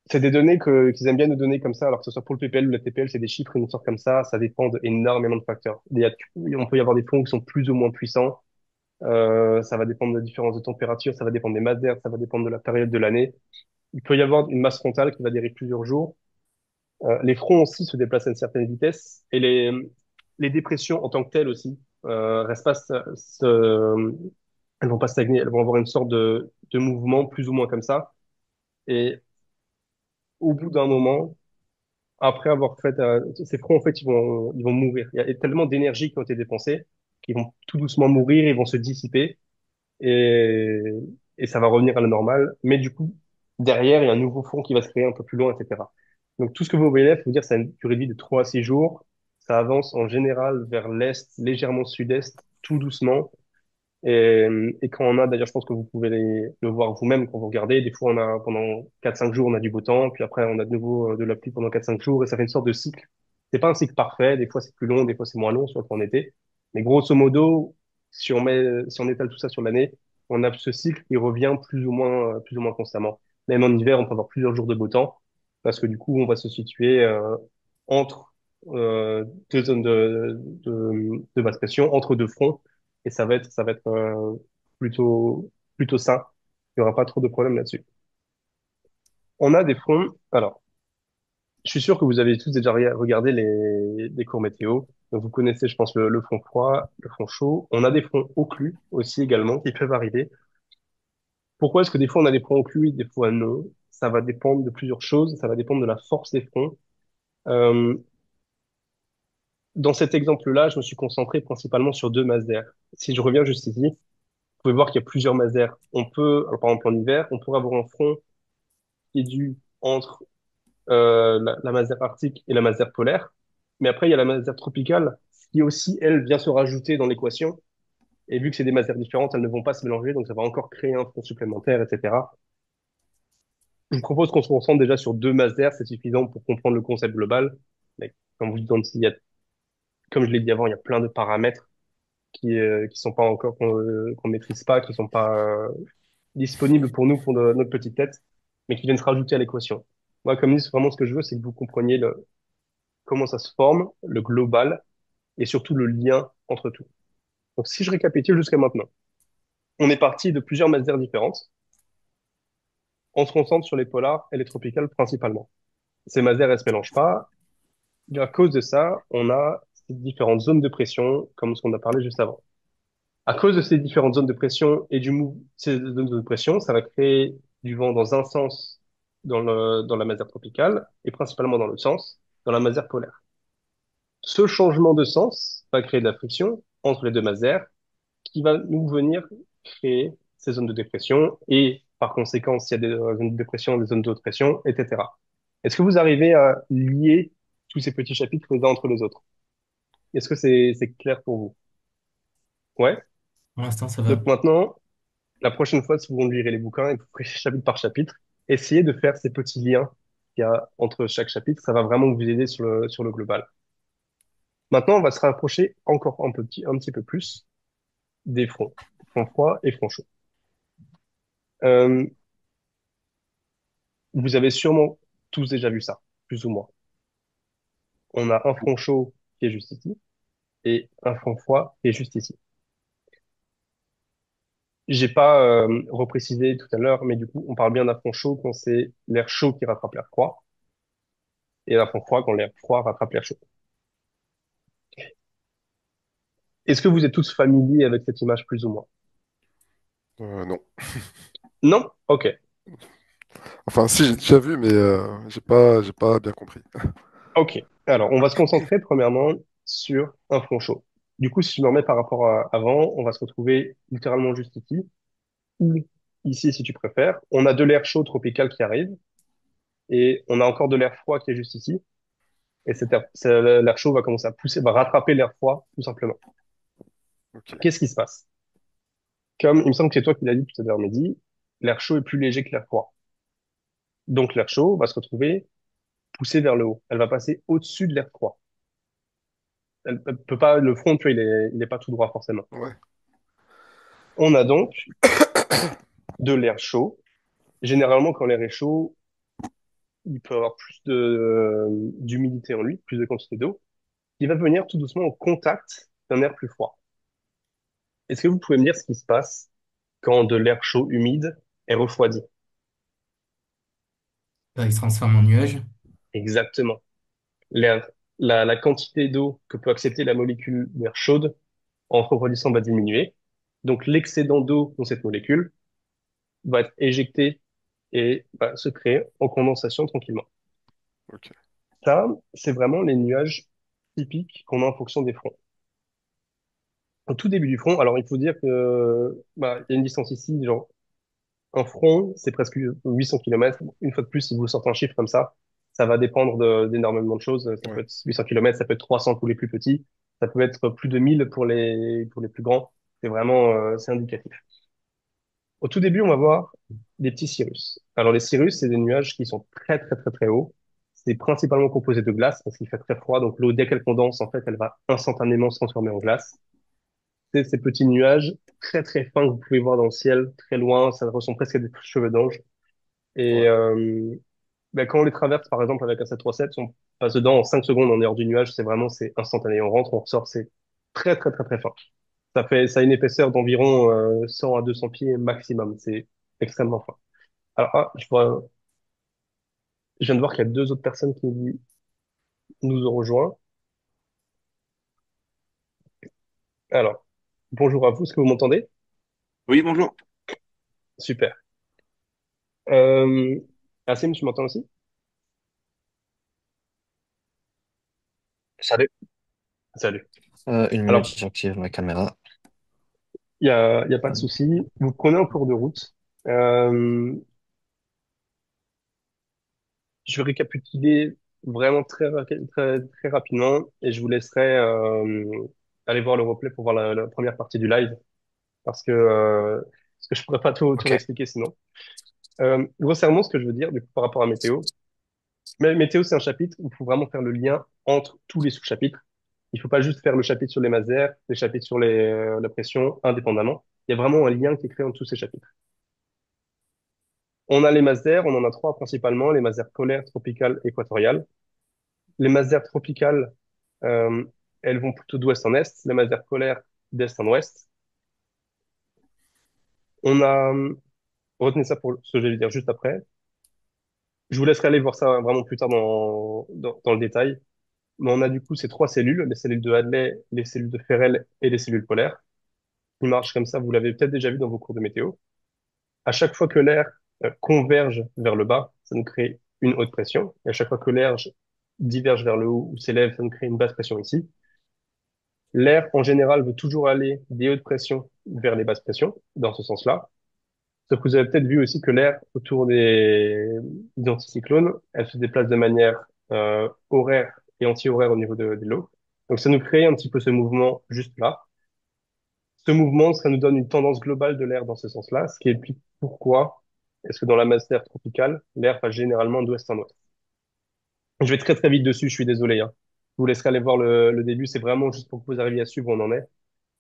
C'est des données qu'ils aiment bien nous donner comme ça, alors que ce soit pour le PPL ou la TPL, c'est des chiffres qui nous sortent comme ça édépend d'énormément de facteurs. On peut y avoir des fronts qui sont plus ou moins puissants. Ça va dépendre de la différence de température, ça va dépendre des masses d'air, ça va dépendre de la période de l'année. Il peut y avoir une masse frontale qui va durer plusieurs jours. Les fronts aussi se déplacent à une certaine vitesse et les dépressions en tant que telles aussi restent pas, elles vont pas stagner, elles vont avoir une sorte de mouvement plus ou moins comme ça. Et au bout d'un moment, après avoir fait ces fronts, en fait, ils vont mourir. Il y a tellement d'énergie qui ont été dépensées qu'ils vont tout doucement mourir, ils vont se dissiper. et, et ça va revenir à la normale. Mais du coup, derrière, il y a un nouveau front qui va se créer un peu plus loin, etc. Donc tout ce que vous voyez là, faut dire, ça a une durée de vie de 3 à 6 jours. Ça avance en général vers l'est, légèrement sud-est, tout doucement. Et quand on a, d'ailleurs, je pense que vous pouvez le voir vous-même quand vous regardez, des fois on a, pendant 4-5 jours, on a du beau temps, puis après on a de nouveau de la pluie pendant 4-5 jours, et ça fait une sorte de cycle. C'est pas un cycle parfait, des fois c'est plus long, des fois c'est moins long, surtout en été. Mais grosso modo, si on étale tout ça sur l'année, on a ce cycle qui revient plus ou moins constamment. Même en hiver, on peut avoir plusieurs jours de beau temps, parce que du coup, on va se situer entre deux zones de basse pression, entre deux fronts, et ça va être plutôt sain. Il n'y aura pas trop de problèmes là-dessus. On a des fronts. Alors, je suis sûr que vous avez tous déjà regardé les cours météo. Donc, vous connaissez, je pense, le front froid, le front chaud. On a des fronts occlus aussi également qui peuvent arriver. Pourquoi est-ce que des fois on a des fronts occlus, des fois non? Ça va dépendre de plusieurs choses. Ça va dépendre de la force des fronts. Euh, Dans cet exemple-là, je me suis concentré principalement sur deux masers. Si je reviens juste ici, vous pouvez voir qu'il y a plusieurs masers. On peut, alors, par exemple en hiver, on pourrait avoir un front qui est dû entre la masère arctique et la masère polaire. Mais après, il y a la masère tropicale qui aussi, elle, vient se rajouter dans l'équation. Et vu que c'est des masères différentes, elles ne vont pas se mélanger, donc ça va encore créer un front supplémentaire, etc. Je vous propose qu'on se concentre déjà sur deux masères, c'est suffisant pour comprendre le concept global. Mais comme vous dites, comme je l'ai dit avant, il y a plein de paramètres qui sont pas encore qu'on maîtrise pas, qui sont pas disponibles pour nous pour notre petite tête, mais qui viennent se rajouter à l'équation. Moi, comme dit, vraiment ce que je veux, c'est que vous compreniez comment ça se forme, le global, et surtout le lien entre tout. Donc, si je récapitule jusqu'à maintenant, on est parti de plusieurs masères différentes. On se concentre sur les polars et les tropicales principalement. Ces masères, elles se mélangent pas. Et à cause de ça, on a ces différentes zones de pression, comme ce qu'on a parlé juste avant. À cause de ces différentes zones de pression et ces zones de pression, ça va créer du vent dans un sens dans la masère tropicale et principalement dans le sens dans la masère polaire. Ce changement de sens va créer de la friction entre les deux masères qui va nous venir créer ces zones de dépression et par conséquent, s'il y a des zones de dépression, des zones de haute pression, etc. Est-ce que vous arrivez à lier tous ces petits chapitres les uns entre les autres? Est-ce que c'est clair pour vous? Ouais. Pour l'instant, ça va. Donc maintenant, la prochaine fois, si vous lirez les bouquins et que vous ferez chapitre par chapitre, essayez de faire ces petits liens qu'il y a entre chaque chapitre. Ça va vraiment vous aider sur le global. Maintenant, on va se rapprocher encore un petit peu plus des fronts. Front froid et front chaud. Euh, Vous avez sûrement tous déjà vu ça, plus ou moins. On a un front chaud qui est juste ici et un front froid qui est juste ici. J'ai pas reprécisé tout à l'heure, mais du coup, on parle bien d'un front chaud quand c'est l'air chaud qui rattrape l'air froid et d'un front froid quand l'air froid rattrape l'air chaud. Est-ce que vous êtes tous familiers avec cette image plus ou moins? Non. Non? Ok. Enfin, si, j'ai déjà vu, mais j'ai pas bien compris. Ok. Alors, on va se concentrer premièrement sur un front chaud. Du coup, si je me remets par rapport à avant, on va se retrouver littéralement juste ici, ou ici si tu préfères. On a de l'air chaud tropical qui arrive, et on a encore de l'air froid qui est juste ici. Et l'air chaud va commencer à pousser, va rattraper l'air froid, tout simplement. Ok. Qu'est-ce qui se passe? Comme il me semble que c'est toi qui l'as dit tout à l'heure, Mehdi, l'air chaud est plus léger que l'air froid. Donc l'air chaud va se retrouver poussé vers le haut. Elle va passer au-dessus de l'air froid. Elle peut pas, le front, tu vois, il est pas tout droit forcément. Ouais. On a donc de l'air chaud. Généralement, quand l'air est chaud, il peut avoir plus d'humidité en lui, plus de quantité d'eau, qui va venir tout doucement au contact d'un air plus froid. Est-ce que vous pouvez me dire ce qui se passe quand de l'air chaud humide est refroidi? Il se transforme en nuage. Exactement. L'air, la quantité d'eau que peut accepter la molécule d'air chaude en refroidissant va diminuer. Donc l'excédent d'eau dans cette molécule va être éjecté et va se créer en condensation tranquillement. Ok. Ça, c'est vraiment les nuages typiques qu'on a en fonction des fronts. Au tout début du front, alors il faut dire que il y a une distance ici, genre un front, c'est presque 800 km. Une fois de plus, si vous sortez un chiffre comme ça va dépendre d'énormément de choses. Ça peut Ouais. être 800 km, ça peut être 300 pour les plus petits, ça peut être plus de 1000 pour les plus grands. C'est vraiment, c'est indicatif. Au tout début, on va voir des petits cirrus. Alors les cirrus, c'est des nuages qui sont très très très très hauts. C'est principalement composé de glace parce qu'il fait très froid. Donc l'eau, dès qu'elle condense, en fait, elle va instantanément se transformer en glace. C'est ces petits nuages très très fins que vous pouvez voir dans le ciel, très loin. Ça ressemble presque à des cheveux d'ange. Et Ouais. quand on les traverse, par exemple, avec un 737, on passe dedans en 5 secondes, on est hors du nuage. C'est instantané. On rentre, on ressort. C'est très très très très fin. Ça a une épaisseur d'environ 100 à 200 pieds maximum. C'est extrêmement fin. Alors, je viens de voir qu'il y a deux autres personnes qui nous ont rejoints. Alors, bonjour à vous, est-ce que vous m'entendez? Oui, bonjour. Super. Euh, Assim, tu m'entends aussi? Salut. Salut. Une minute, Alors, j'active ma caméra. il y a pas de souci. Vous prenez un cours de route. Euh, je vais récapituler vraiment très rapidement et je vous laisserai aller voir le replay pour voir la première partie du live parce que je pourrais pas tout Ok. réexpliquer sinon. Grossièrement, ce que je veux dire du coup, par rapport à Météo, mais Météo, c'est un chapitre où il faut vraiment faire le lien entre tous les sous-chapitres. Il faut pas juste faire le chapitre sur les masers, les chapitres sur la pression indépendamment. Il y a vraiment un lien qui est créé entre tous ces chapitres. On a les masers, on en a trois principalement, les masers polaires, tropicales, équatoriales. Les masers tropicales, euh, elles vont plutôt d'ouest en est, les masers polaires d'est en ouest. On a, retenez ça pour ce que je vais dire juste après. Je vous laisserai aller voir ça vraiment plus tard dans le détail. Mais on a du coup ces trois cellules, les cellules de Hadley, les cellules de Ferrel et les cellules polaires, qui marchent comme ça. Vous l'avez peut-être déjà vu dans vos cours de météo. À chaque fois que l'air converge vers le bas, ça nous crée une haute pression. Et à chaque fois que l'air diverge vers le haut ou s'élève, ça nous crée une basse pression ici. L'air, en général, veut toujours aller des hautes pressions vers les basses pressions, dans ce sens-là. Sauf que vous avez peut-être vu aussi que l'air autour des anticyclones, elle se déplace de manière horaire et anti-horaire au niveau de l'eau. Donc ça nous crée un petit peu ce mouvement juste là. Ce mouvement, ça nous donne une tendance globale de l'air dans ce sens-là, ce qui explique pourquoi est-ce que dans la masse d'air tropicale, l'air passe généralement d'ouest en ouest. Je vais très vite dessus, je suis désolé, hein. Je vous laisserai aller voir le début, c'est vraiment juste pour que vous arriviez à suivre où on en est.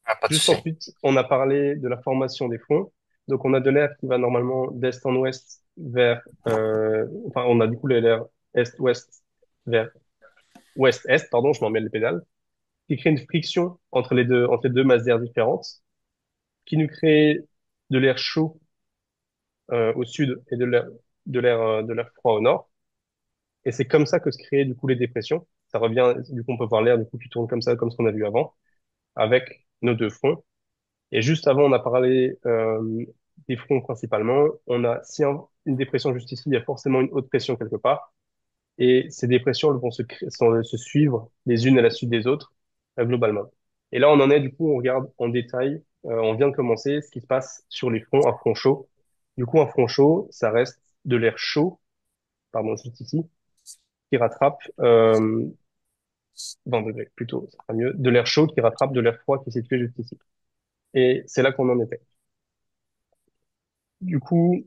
Ah, pas de Juste souci. ensuite, on a parlé de la formation des fronts. Donc on a de l'air qui va normalement d'est en ouest vers, enfin on a du coup l'air est-ouest vers ouest-est, pardon, je m'en mêle les pédales, qui crée une friction entre les deux masses d'air différentes, qui nous crée de l'air chaud au sud et de l'air froid au nord. Et c'est comme ça que se créent du coup les dépressions. Ça revient, du coup on peut voir l'air du coup qui tourne comme ça, comme ce qu'on a vu avant, avec nos deux fronts. Et juste avant, on a parlé des fronts principalement. On a, si une dépression juste ici, il y a forcément une haute pression quelque part. Et ces dépressions elles vont se suivre les unes à la suite des autres, globalement. Et là, on en est, du coup, on regarde en détail, on vient de commencer ce qui se passe sur les fronts, un front chaud. Du coup, un front chaud, ça reste de l'air chaud, pardon, juste ici, qui rattrape 20 degrés plutôt, ça sera mieux, de l'air chaud qui rattrape de l'air froid qui est situé juste ici. Et c'est là qu'on en était. Du coup,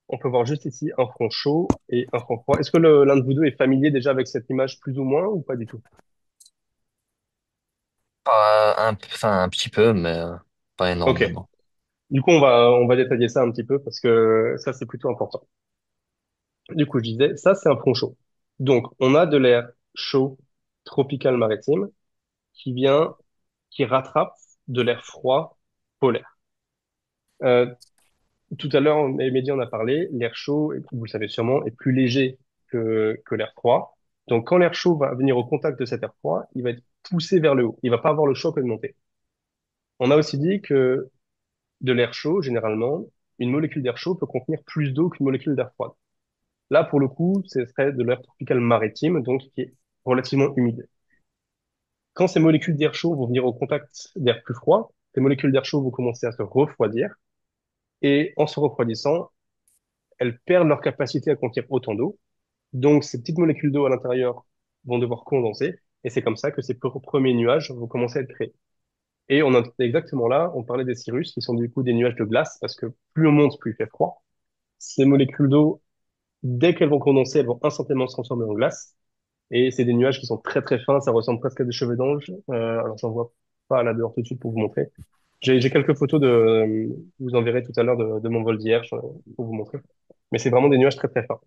on peut voir juste ici un front chaud et un front froid. Est-ce que l'un de vous deux est familier déjà avec cette image plus ou moins ou pas du tout? Pas enfin, un petit peu, mais pas Ok. énormément. Du coup, on va détailler ça un petit peu parce que ça, c'est plutôt important. Du coup, je disais, ça, c'est un front chaud. Donc, on a de l'air chaud tropical maritime qui vient, qui rattrape de l'air froid polaire. Euh, Tout à l'heure, les médias en a parlé, l'air chaud, vous le savez sûrement, est plus léger que l'air froid. Donc, quand l'air chaud va venir au contact de cet air froid, il va être poussé vers le haut. Il va pas avoir le choc de monter. On a aussi dit que de l'air chaud, généralement, une molécule d'air chaud peut contenir plus d'eau qu'une molécule d'air froide. Là, pour le coup, ce serait de l'air tropical maritime, donc qui est relativement humide. Quand ces molécules d'air chaud vont venir au contact d'air plus froid, ces molécules d'air chaud vont commencer à se refroidir, et en se refroidissant, elles perdent leur capacité à contenir autant d'eau. Donc, ces petites molécules d'eau à l'intérieur vont devoir condenser, et c'est comme ça que ces premiers nuages vont commencer à être créés. Et on en est exactement là, on parlait des cirrus, qui sont du coup des nuages de glace, parce que plus on monte, plus il fait froid. Ces molécules d'eau, dès qu'elles vont condenser, elles vont instantanément se transformer en glace. Et c'est des nuages qui sont très fins, ça ressemble presque à des cheveux d'ange. Alors j'en vois pas là dehors tout de suite pour vous montrer. J'ai quelques photos je vous enverrai tout à l'heure de mon vol d'hier pour vous montrer. Mais c'est vraiment des nuages très fins.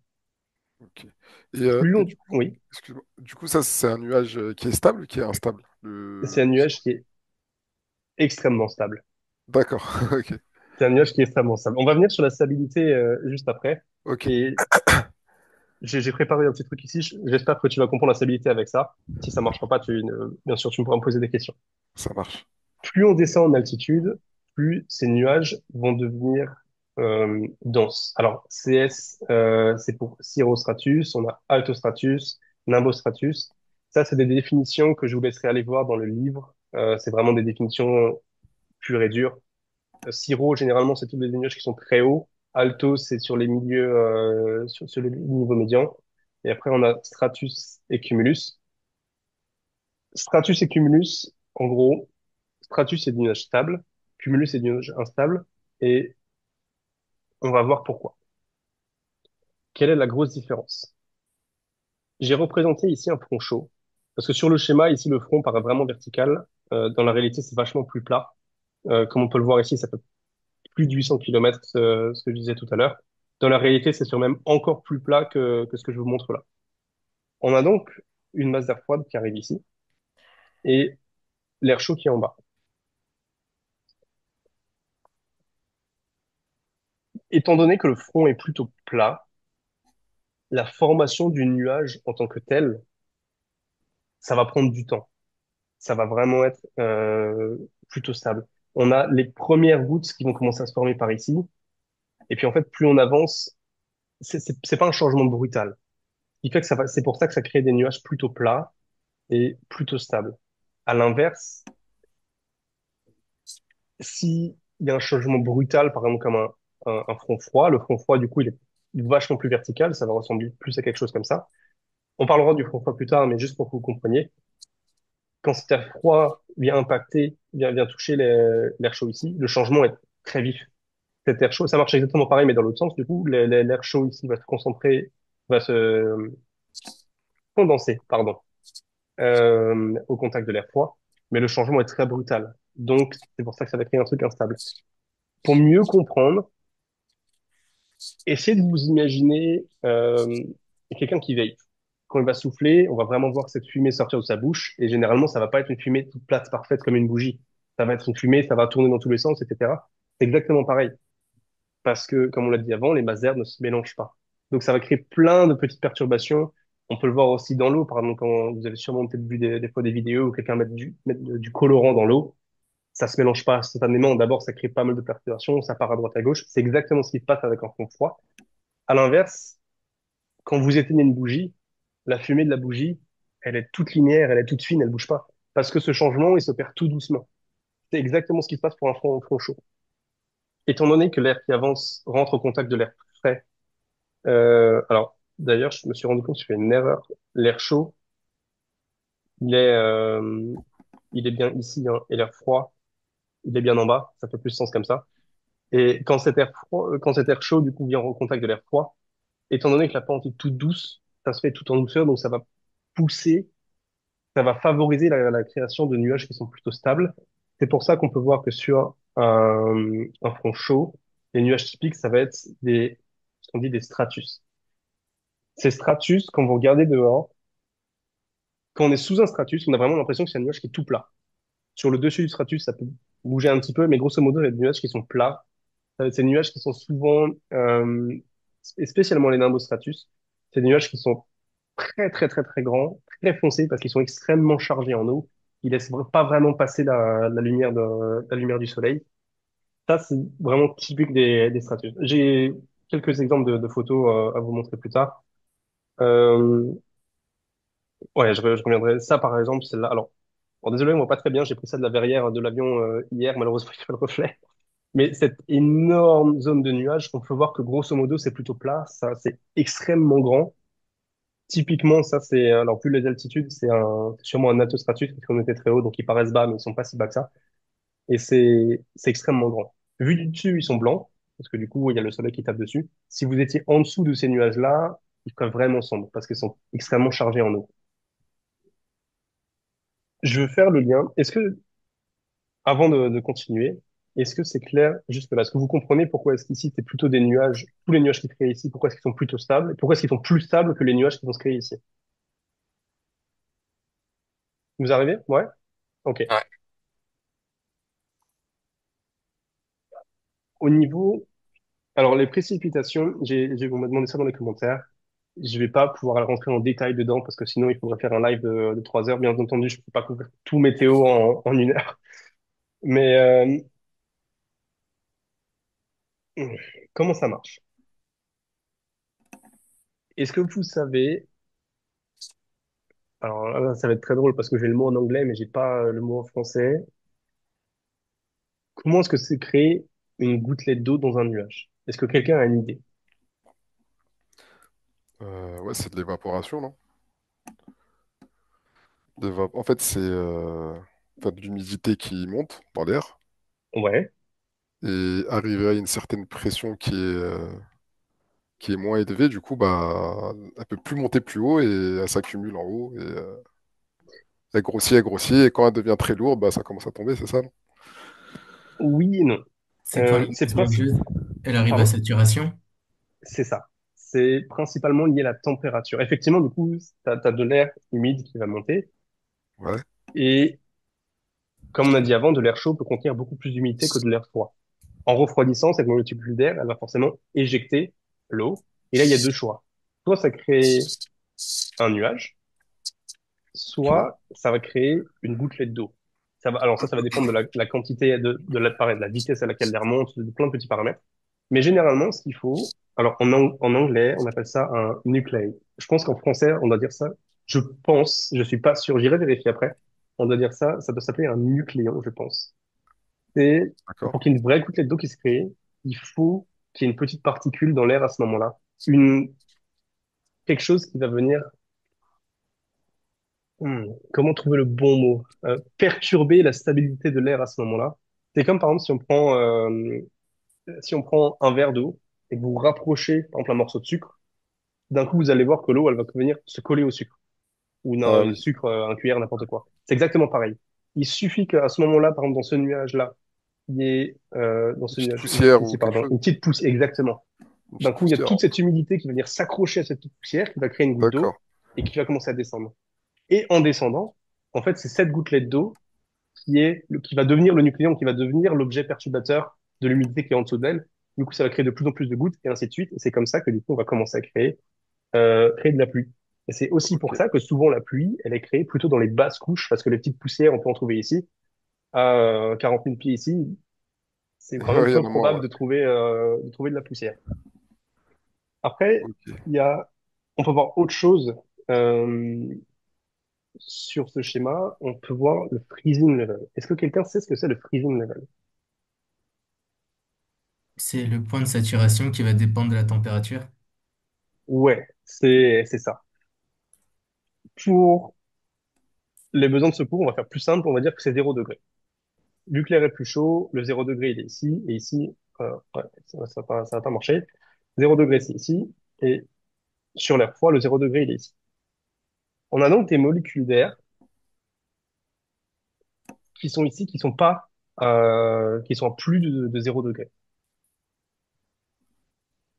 Ok. Et, Plus et on, du coup, oui, excuse-moi, du coup, ça, c'est un nuage qui est stable ou qui est instable? c'est un nuage qui est extrêmement stable. D'accord, ok. C'est un nuage qui est extrêmement stable. On va venir sur la stabilité juste après. Ok, Et j'ai préparé un petit truc ici. J'espère que tu vas comprendre la stabilité avec ça. Si ça marchera pas, bien sûr, tu me pourras me poser des questions. ça marche. Plus on descend en altitude, plus ces nuages vont devenir dense. Alors, CS, c'est pour cirrostratus, on a altostratus, nimbostratus. Ça, c'est des définitions que je vous laisserai aller voir dans le livre. C'est vraiment des définitions pures et dures. Cirro, généralement, c'est tous les nuages qui sont très hauts. Alto, c'est sur les milieux, sur les niveaux médians. Et après, on a stratus et cumulus. Stratus et cumulus, en gros, stratus, c'est des nuages stables. Cumulus, c'est des nuages instables. Et on va voir pourquoi. Quelle est la grosse différence? J'ai représenté ici un front chaud. Parce que sur le schéma, ici, le front paraît vraiment vertical. Dans la réalité, c'est vachement plus plat. Comme on peut le voir ici, ça fait plus de 800 km, ce que je disais tout à l'heure. Dans la réalité, c'est sur même encore plus plat que ce que je vous montre là. On a donc une masse d'air froide qui arrive ici et l'air chaud qui est en bas. Étant donné que le front est plutôt plat, la formation du nuage en tant que tel, ça va prendre du temps. Ça va vraiment être plutôt stable. On a les premières gouttes qui vont commencer à se former par ici. Et puis en fait, plus on avance, c'est pas un changement brutal. Ce qui fait que c'est pour ça que ça crée des nuages plutôt plats et plutôt stables. À l'inverse, si il y a un changement brutal, par exemple comme un front froid, le front froid, du coup, il est vachement plus vertical, ça va ressembler plus à quelque chose comme ça. On parlera du front froid plus tard, mais juste pour que vous compreniez, quand cet air froid vient impacter, vient toucher l'air chaud ici, le changement est très vif. Cet air chaud, ça marche exactement pareil, mais dans l'autre sens, du coup, l'air chaud ici va se concentrer, va se condenser, pardon, au contact de l'air froid, mais le changement est très brutal. Donc, c'est pour ça que ça va créer un truc instable. Pour mieux comprendre, essayez de vous imaginer quelqu'un qui veille. Quand il va souffler, on va vraiment voir cette fumée sortir de sa bouche, et généralement, ça va pas être une fumée toute plate, parfaite comme une bougie. Ça va être une fumée, ça va tourner dans tous les sens, etc. C'est exactement pareil. Parce que, comme on l'a dit avant, les masses d'air ne se mélangent pas. Donc, ça va créer plein de petites perturbations. On peut le voir aussi dans l'eau. Par exemple, quand vous avez sûrement peut-être vu des fois des vidéos où quelqu'un met du colorant dans l'eau, ça se mélange pas instantanément. D'abord, ça crée pas mal de perturbations, ça part à droite à gauche. C'est exactement ce qui se passe avec un fond froid. À l'inverse, quand vous éteignez une bougie, la fumée de la bougie, elle est toute linéaire, elle est toute fine, elle bouge pas. Parce que ce changement, il s'opère tout doucement. C'est exactement ce qui se passe pour un front chaud. Étant donné que l'air qui avance rentre au contact de l'air frais. Alors, d'ailleurs, je me suis rendu compte que je fais une erreur. L'air chaud, il est, euh, il est bien ici, hein, et l'air froid, il est bien en bas. Ça fait plus sens comme ça. Et quand cet air chaud, du coup, vient au contact de l'air froid, étant donné que la pente est toute douce, ça se fait tout en douceur, donc ça va pousser, ça va favoriser la création de nuages qui sont plutôt stables. C'est pour ça qu'on peut voir que sur un front chaud, les nuages typiques, ça va être ce qu'on dit des stratus. Ces stratus, quand vous regardez dehors, quand on est sous un stratus, on a vraiment l'impression que c'est un nuage qui est tout plat. Sur le dessus du stratus, ça peut bouger un petit peu, mais grosso modo, il y a des nuages qui sont plats. C'est des nuages qui sont souvent, et spécialement les nimbostratus, c'est des nuages qui sont très, très, très, très grands, très foncés, parce qu'ils sont extrêmement chargés en eau. Ils laissent pas vraiment passer la lumière du soleil. Ça, c'est vraiment typique des stratus. J'ai quelques exemples de photos à vous montrer plus tard. Euh, Ouais, je reviendrai. Ça, par exemple, celle-là. Alors, bon, désolé, on voit pas très bien. J'ai pris ça de la verrière de l'avion hier. Malheureusement, il y a pas le reflet. Mais cette énorme zone de nuages, on peut voir que grosso modo, c'est plutôt plat. Ça, c'est extrêmement grand. Typiquement, ça, c'est, alors, plus les altitudes, c'est sûrement un altostratus parce qu'on était très haut, donc ils paraissent bas, mais ils sont pas si bas que ça. Et c'est extrêmement grand. Vu du dessus, ils sont blancs, parce que du coup, il y a le soleil qui tape dessus. Si vous étiez en dessous de ces nuages-là, ils seraient vraiment sombres parce qu'ils sont extrêmement chargés en eau. Je veux faire le lien. Avant de continuer, est-ce que c'est clair jusque-là? Est-ce que vous comprenez pourquoi est-ce qu'ici, c'est plutôt des nuages, tous les nuages qui se créent ici, pourquoi est-ce qu'ils sont plutôt stables? Et pourquoi est-ce qu'ils sont plus stables que les nuages qui vont se créer ici? Vous arrivez? Ouais? Ok. Ouais. Au niveau, alors les précipitations, on m'a demandé ça dans les commentaires. Je vais pas pouvoir rentrer en détail dedans parce que sinon il faudrait faire un live de 3 heures. Bien entendu, je peux pas couvrir tout météo en 1 heure. Mais Comment ça marche? Est-ce que vous savez, alors là, ça va être très drôle parce que j'ai le mot en anglais, mais j'ai pas le mot en français. Comment est-ce que c'est créé une gouttelette d'eau dans un nuage? Est-ce que quelqu'un a une idée? Ouais, c'est de l'évaporation, non? En fait, c'est enfin, de l'humidité qui monte dans l'air Ouais. et arriver à une certaine pression qui est moins élevée, du coup, bah, elle peut plus monter plus haut et elle s'accumule en haut et elle grossit et quand elle devient très lourde, bah, ça commence à tomber, c'est ça, non? Oui et non. C'est quand C'est l'eau gazeuse, elle arrive à Pardon? saturation. C'est ça. C'est principalement lié à la température. Effectivement, du coup, t'as de l'air humide qui va monter. Ouais, Et comme on a dit avant, de l'air chaud peut contenir beaucoup plus d'humidité que de l'air froid. En refroidissant, cette molécule d'air, elle va forcément éjecter l'eau. Et là, il y a deux choix. Soit ça crée un nuage, ok, soit ça va créer une gouttelette d'eau. Alors ça va dépendre de la quantité pareil, de la vitesse à laquelle l'air monte, de plein de petits paramètres. Mais généralement, ce qu'il faut, alors en anglais, on appelle ça un nuclei. Je pense qu'en français, on doit dire ça. Je pense, je suis pas sûr, j'irai vérifier après. On doit dire ça, ça doit s'appeler un nucléon, je pense. C'est d'accord. pour qu'il y ait une vraie gouttelette d'eau qui se crée, il faut qu'il y ait une petite particule dans l'air à ce moment-là, une quelque chose qui va venir. Comment trouver le bon mot? Perturber la stabilité de l'air à ce moment-là. C'est comme par exemple si on prend un verre d'eau et que vous rapprochez par exemple un morceau de sucre, d'un coup vous allez voir que l'eau elle va venir se coller au sucre ou Ah un oui, sucre, un cuillère, n'importe quoi. C'est exactement pareil. Il suffit qu'à ce moment-là, par exemple dans ce nuage-là, il y ait dans une ce petite nuage poussière ou ici, quelque pardon, chose. une petite pousse exactement. Une D'un petite coup, il y a poussière, toute cette humidité qui va venir s'accrocher à cette petite poussière, qui va créer une goutte d'accord. d'eau et qui va commencer à descendre. Et en descendant, en fait, c'est cette gouttelette d'eau qui va devenir le nucléon, qui va devenir l'objet perturbateur de l'humidité qui est en dessous d'elle. Du coup, ça va créer de plus en plus de gouttes et ainsi de suite. Et c'est comme ça que du coup, on va commencer à créer de la pluie. Et c'est aussi Ok. pour ça que souvent la pluie, elle est créée plutôt dans les basses couches, parce que les petites poussières, on peut en trouver ici, à 40 000 pieds ici, c'est quand même Ouais, il y peu en a moins, probable ouais. de trouver de la poussière. Après, Ok. il y a, on peut voir autre chose euh, sur ce schéma. On peut voir le freezing level. Est-ce que quelqu'un sait ce que c'est le freezing level? C'est le point de saturation qui va dépendre de la température. Ouais, c'est ça. Pour les besoins de secours, on va faire plus simple, on va dire que c'est 0 degré. Vu que l'air est plus chaud, le 0 degré, il est ici, et ici, ouais, ça va pas marcher. 0 degré, c'est ici, et sur l'air froid, le 0 degré, il est ici. On a donc des molécules d'air qui sont ici, qui sont pas, qui sont à plus de 0 degré.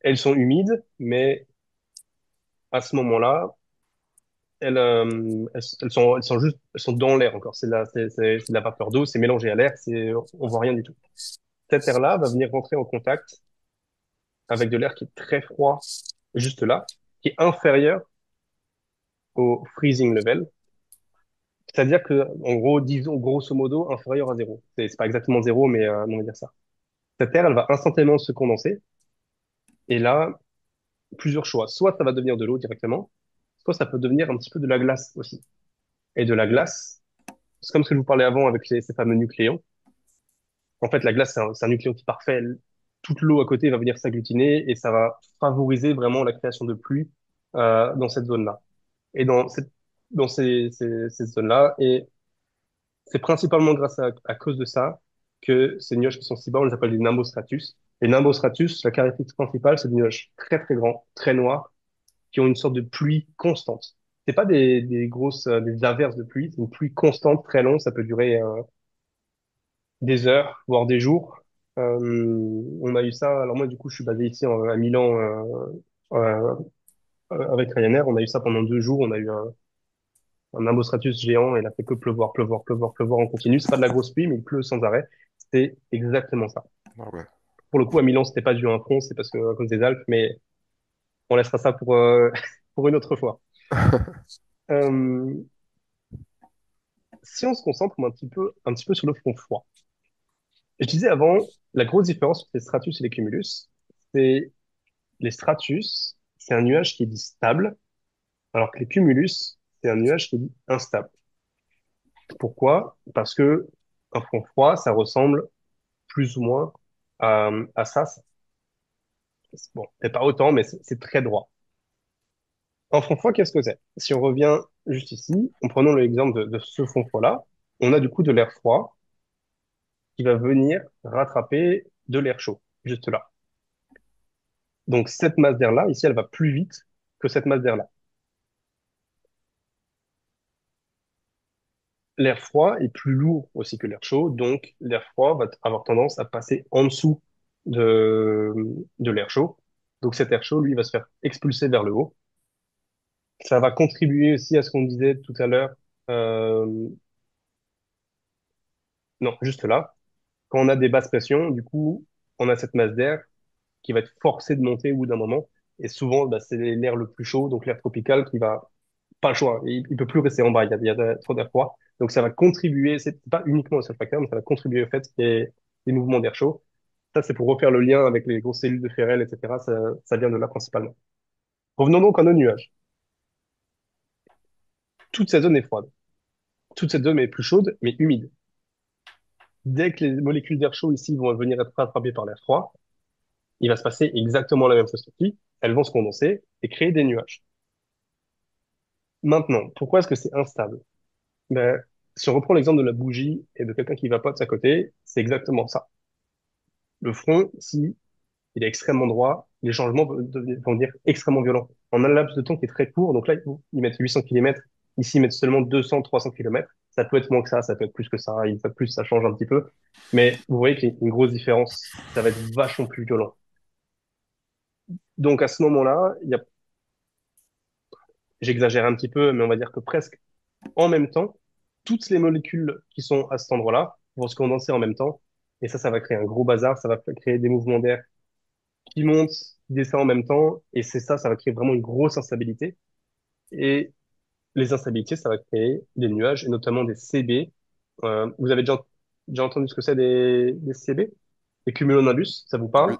Elles sont humides, mais à ce moment-là, elles sont dans l'air encore. C'est de la vapeur d'eau, c'est mélangé à l'air, on voit rien du tout. Cet air-là va venir rentrer en contact avec de l'air qui est très froid, juste là, qui est inférieur au freezing level. C'est-à-dire que, en gros, disons grosso modo, inférieur à zéro. C'est pas exactement zéro, mais on va dire ça. Cette air, elle va instantanément se condenser. Et là, plusieurs choix. Soit ça va devenir de l'eau directement, soit ça peut devenir un petit peu de la glace aussi. Et de la glace, c'est comme ce que je vous parlais avant avec ces fameux nucléons. En fait, la glace, c'est un nucléon qui est parfait. Toute l'eau à côté va venir s'agglutiner et ça va favoriser vraiment la création de pluie dans cette zone-là. Et dans ces zones-là. Et c'est principalement grâce à cause de ça que ces nuages qui sont si bas, on les appelle des nimbostratus. Les nimbostratus, la caractéristique principale, c'est des nuages très très grands, très noirs, qui ont une sorte de pluie constante. C'est pas des grosses, des averses de pluie, c'est une pluie constante, très longue, ça peut durer des heures, voire des jours. On a eu ça, alors moi du coup je suis basé ici à Milan euh, avec Ryanair, on a eu ça pendant 2 jours, on a eu un nimbostratus géant et il a fait que pleuvoir, pleuvoir, pleuvoir, pleuvoir en continu. C'est pas de la grosse pluie, mais il pleut sans arrêt. C'est exactement ça. Ah ouais. Pour le coup, à Milan, c'était pas dû à un front, c'est parce que à cause des Alpes, mais on laissera ça pour pour une autre fois. Euh, si on se concentre un petit peu sur le front froid. Je disais avant, la grosse différence entre les stratus et les cumulus, C'est les stratus, c'est un nuage qui est dit stable, alors que les cumulus, c'est un nuage qui est dit instable. Pourquoi? Parce que un front froid, ça ressemble plus ou moins à ça. Bon, c'est pas autant, mais c'est très droit. Un front froid, qu'est-ce que c'est? Si on revient juste ici, en prenant l'exemple de ce front froid-là, on a du coup de l'air froid qui va venir rattraper de l'air chaud, juste là. Donc cette masse d'air-là, ici, elle va plus vite que cette masse d'air-là. L'air froid est plus lourd aussi que l'air chaud, donc l'air froid va avoir tendance à passer en dessous de, de l'air chaud. Donc cet air chaud, lui, va se faire expulser vers le haut. Ça va contribuer aussi à ce qu'on disait tout à l'heure. Euh, non, juste là. Quand on a des basses pressions, du coup, on a cette masse d'air qui va être forcée de monter au bout d'un moment. Et souvent, bah, c'est l'air le plus chaud, donc l'air tropical, qui va pas le choix. Il peut plus rester en bas. Il y a trop d'air froid. Donc ça va contribuer. C'est pas uniquement le seul facteur, mais ça va contribuer au fait qu'il y ait des mouvements d'air chaud. Ça, c'est pour refaire le lien avec les grosses cellules de Ferrel, etc. Ça vient de là principalement. Revenons donc à nos nuages. Toute cette zone est froide. Toute cette zone est plus chaude, mais humide. Dès que les molécules d'air chaud ici vont venir être rattrapées par l'air froid, il va se passer exactement la même chose qu'ici. Elles vont se condenser et créer des nuages. Maintenant, pourquoi est-ce que c'est instable? Ben, si on reprend l'exemple de la bougie et de quelqu'un qui vapote à côté, c'est exactement ça. Le front, si il est extrêmement droit, les changements vont dire extrêmement violents. En un laps de temps qui est très court, donc là, ils mettent 800 km, ici, ils mettent seulement 200, 300 km. Ça peut être moins que ça peut être plus que ça, une fois de plus, ça change un petit peu. Mais vous voyez qu'il y a une grosse différence, ça va être vachement plus violent. Donc à ce moment-là, j'exagère un petit peu, mais on va dire que presque en même temps, toutes les molécules qui sont à cet endroit-là vont se condenser en même temps. Et ça va créer un gros bazar, ça va créer des mouvements d'air qui montent, qui descendent en même temps. Et c'est ça, ça va créer vraiment une grosse instabilité. Et les instabilités, ça va créer des nuages, et notamment des CB. Vous avez déjà entendu ce que c'est des CB? Les cumulonimbus, ça vous parle?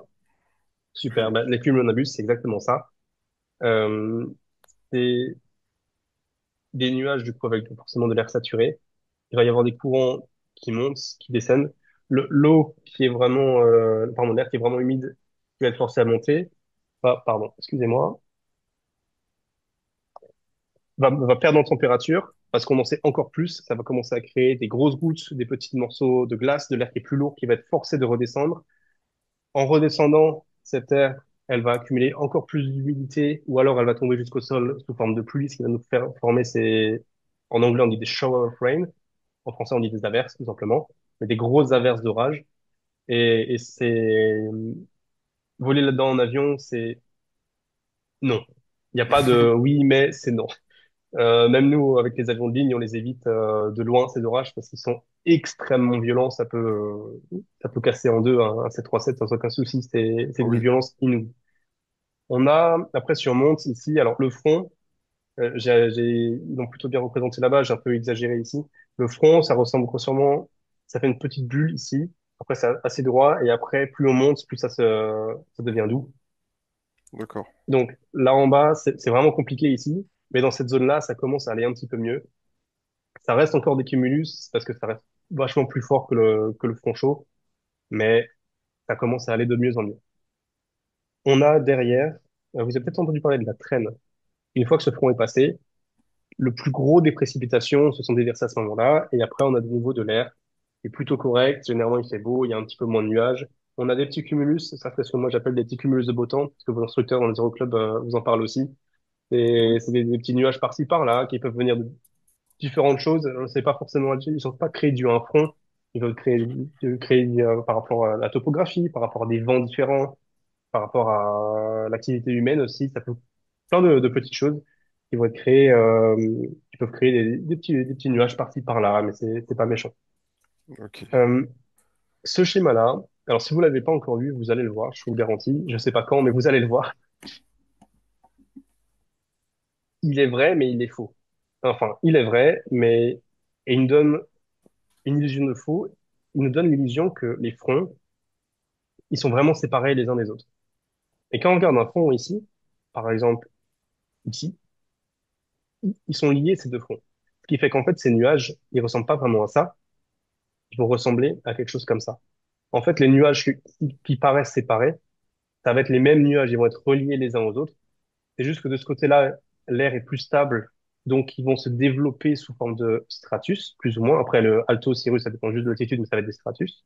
Oui, oui, Super. oui. Ben, les cumulonimbus, c'est exactement ça. Euh, c'est des nuages, du coup, avec forcément de l'air saturé. Il va y avoir des courants qui montent, qui descendent. L'eau qui est vraiment, pardon, l'air qui est vraiment humide, qui va être forcé à monter, pardon, excusez-moi, va perdre en température parce qu'on en sait encore plus. Ça va commencer à créer des grosses gouttes, des petits morceaux de glace, de l'air qui est plus lourd, qui va être forcé de redescendre. En redescendant, cette air, elle va accumuler encore plus d'humidité ou alors elle va tomber jusqu'au sol sous forme de pluie, ce qui va nous faire former en anglais on dit des shower of rain. En français, on dit des averses, tout simplement. Mais des grosses averses d'orage. Et voler là-dedans en avion, c'est non. Il n'y a pas de oui, mais c'est non. Même nous, avec les avions de ligne, on les évite de loin, ces orages, parce qu'ils sont extrêmement violents. Ça peut casser en deux un 737 sans aucun souci. C'est d'une Oui, violence inouïe. Après, si on monte ici, alors le front, ils l'ont plutôt bien représenté là-bas, j'ai un peu exagéré ici. Le front, ça ressemble grossièrement, ça fait une petite bulle ici. Après, c'est assez droit, et après, plus on monte, plus ça devient doux. d'accord. Donc, là en bas, c'est vraiment compliqué ici, mais dans cette zone-là, ça commence à aller un petit peu mieux. Ça reste encore des cumulus, parce que ça reste vachement plus fort que le front chaud, mais ça commence à aller de mieux en mieux. On a derrière, vous avez peut-être entendu parler de la traîne. Une fois que ce front est passé, le plus gros des précipitations se sont déversées à ce moment-là, et après on a de nouveau de l'air qui est plutôt correct. Généralement, il fait beau, il y a un petit peu moins de nuages. On a des petits cumulus, ça c'est ce que moi j'appelle des petits cumulus de beau temps, parce que vos instructeurs dans les aéroclubs vous en parlent aussi. C'est des petits nuages par-ci par-là qui peuvent venir de différentes choses. C'est pas forcément, ils sont pas créés dû à un front. Ils peuvent créer par rapport à la topographie, par rapport à des vents différents, par rapport à l'activité humaine aussi. Ça peut plein de petites choses qui vont être créées, qui peuvent créer des petits nuages par-ci par-là, mais c'est pas méchant. Ok. Euh, Ce schéma-là, alors si vous l'avez pas encore vu, vous allez le voir, je vous le garantis. Je sais pas quand, mais vous allez le voir. Il est vrai, mais il est faux. Enfin, il est vrai, mais et il nous donne une illusion de faux. Il nous donne l'illusion que les fronts, ils sont vraiment séparés les uns des autres. Et quand on regarde un front ici, par exemple ici, ils sont liés ces deux fronts. Ce qui fait qu'en fait, ces nuages, ils ressemblent pas vraiment à ça, ils vont ressembler à quelque chose comme ça. En fait, les nuages qui paraissent séparés, ça va être les mêmes nuages, ils vont être reliés les uns aux autres. C'est juste que de ce côté-là, l'air est plus stable, donc ils vont se développer sous forme de stratus, plus ou moins. Après, le alto, cirrus, ça dépend juste de l'altitude, mais ça va être des stratus.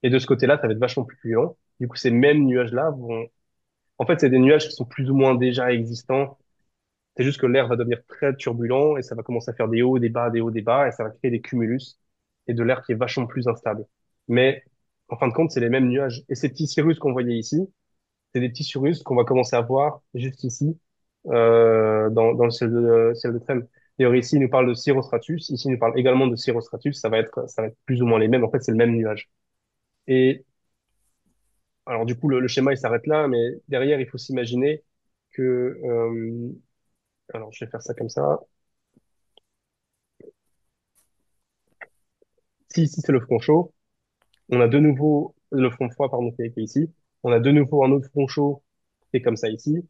Et de ce côté-là, ça va être vachement plus fluent. Du coup, ces mêmes nuages-là vont... En fait, c'est des nuages qui sont plus ou moins déjà existants. C'est juste que l'air va devenir très turbulent et ça va commencer à faire des hauts, des bas, des hauts, des bas, et ça va créer des cumulus et de l'air qui est vachement plus instable. Mais, en fin de compte, c'est les mêmes nuages. Et ces petits cirrus qu'on voyait ici, c'est des petits cirrus qu'on va commencer à voir juste ici, dans le ciel de Trème. D'ailleurs, ici, il nous parle de cirrostratus. Ici, il nous parle également de cirrostratus. Ça va être plus ou moins les mêmes. En fait, c'est le même nuage. Et alors, du coup, le schéma, il s'arrête là, mais derrière, il faut s'imaginer que, alors, je vais faire ça comme ça. Si ici, c'est le front chaud, on a de nouveau le front froid, pardon, qui est ici. On a de nouveau un autre front chaud qui est comme ça ici.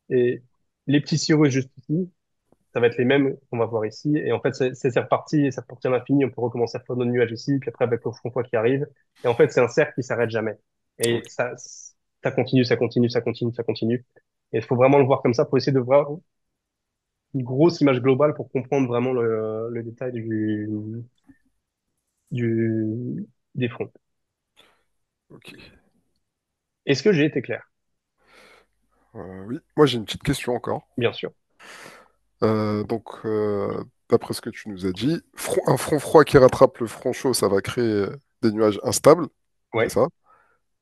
Et les petits cirrus juste ici, ça va être les mêmes qu'on va voir ici. Et en fait, c'est reparti à l'infini. On peut recommencer à faire nos nuages ici, puis après avec le front froid qui arrive. Et en fait, c'est un cercle qui s'arrête jamais. Et Ok. ça continue, ça continue, ça continue, ça continue. Et il faut vraiment le voir comme ça pour essayer de voir une grosse image globale pour comprendre vraiment le détail des fronts. Ok. Est-ce que j'ai été clair? Oui, moi j'ai une petite question encore. Bien sûr. D'après ce que tu nous as dit, un front froid qui rattrape le front chaud, ça va créer des nuages instables, c'est Ouais, ça?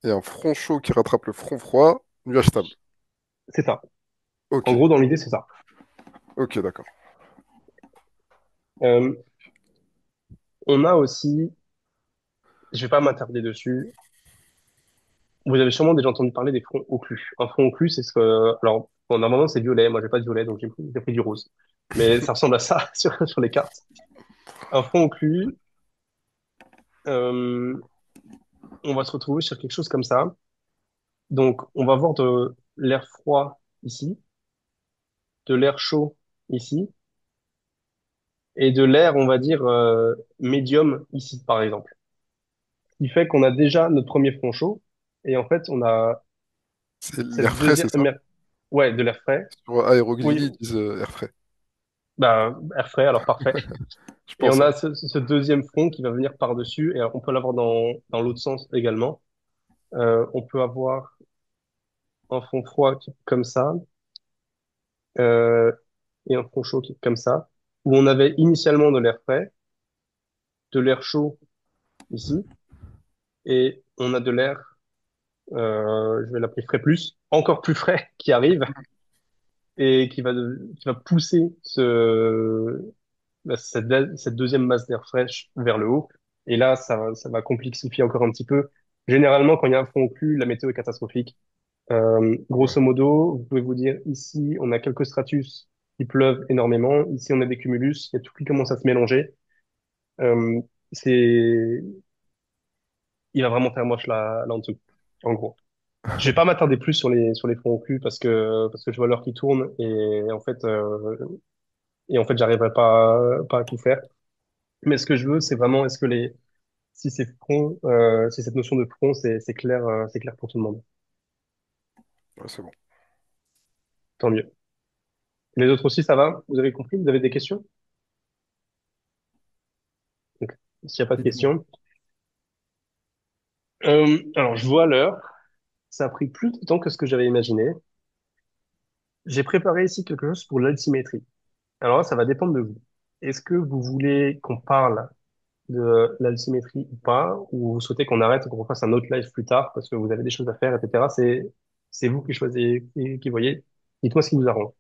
Et un front chaud qui rattrape le front froid, nuage stable. c'est ça. Ok, En gros, dans l'idée, c'est ça. ok, d'accord. Euh, on a aussi, je vais pas m'attarder dessus. Vous avez sûrement déjà entendu parler des fronts occlus. Un front occlus, c'est ce que, alors, bon, normalement, c'est violet. Moi, j'ai pas de violet, donc j'ai pris du rose. Mais ça ressemble à ça sur les cartes. Un front occlus, euh, on va se retrouver sur quelque chose comme ça. Donc, on va avoir de l'air froid ici, de l'air chaud ici, et de l'air, on va dire, médium ici, par exemple. Ce qui fait qu'on a déjà notre premier front chaud, et en fait, on a C'est cette l'air frais, deuxième, c'est ça? ouais, de l'air frais. Sur Aéroglili, Oui, ils disent air frais. bah, air frais, alors parfait. Je Et on pense, hein. a ce deuxième front qui va venir par-dessus, et on peut l'avoir dans l'autre sens également. On peut avoir un front froid qui est comme ça, euh, et un front chaud qui est comme ça, où on avait initialement de l'air frais, de l'air chaud ici, et on a de l'air, je vais l'appeler frais plus, encore plus frais qui arrive, et qui va pousser cette deuxième masse d'air fraîche vers le haut. Et là, ça va complexifier encore un petit peu. Généralement, quand il y a un front occlus, la météo est catastrophique. Ouais. Grosso modo, vous pouvez vous dire, ici, on a quelques stratus qui pleuvent énormément. Ici, on a des cumulus. Il y a tout qui commence à se mélanger. Euh, c'est, il va vraiment faire moche là en dessous, en gros. Je vais pas m'attarder plus sur les fronts occlus parce que je vois l'heure qui tourne et en fait, j'arriverai pas à tout faire. Mais ce que je veux, c'est vraiment, est-ce que si c'est front, si cette notion de front, c'est clair pour tout le monde. Ouais, c'est bon. Tant mieux. Les autres aussi, ça va? Vous avez compris? Vous avez des questions? Donc, s'il n'y a pas de Dis-moi. questions. Alors, je vois l'heure. Ça a pris plus de temps que ce que j'avais imaginé. J'ai préparé ici quelque chose pour l'altimétrie. Alors là, ça va dépendre de vous. Est-ce que vous voulez qu'on parle de l'altimétrie ou pas, ou vous souhaitez qu'on arrête et qu'on fasse un autre live plus tard parce que vous avez des choses à faire, etc. C'est vous qui choisissez, qui voyez. Dites-moi ce qui vous arrange.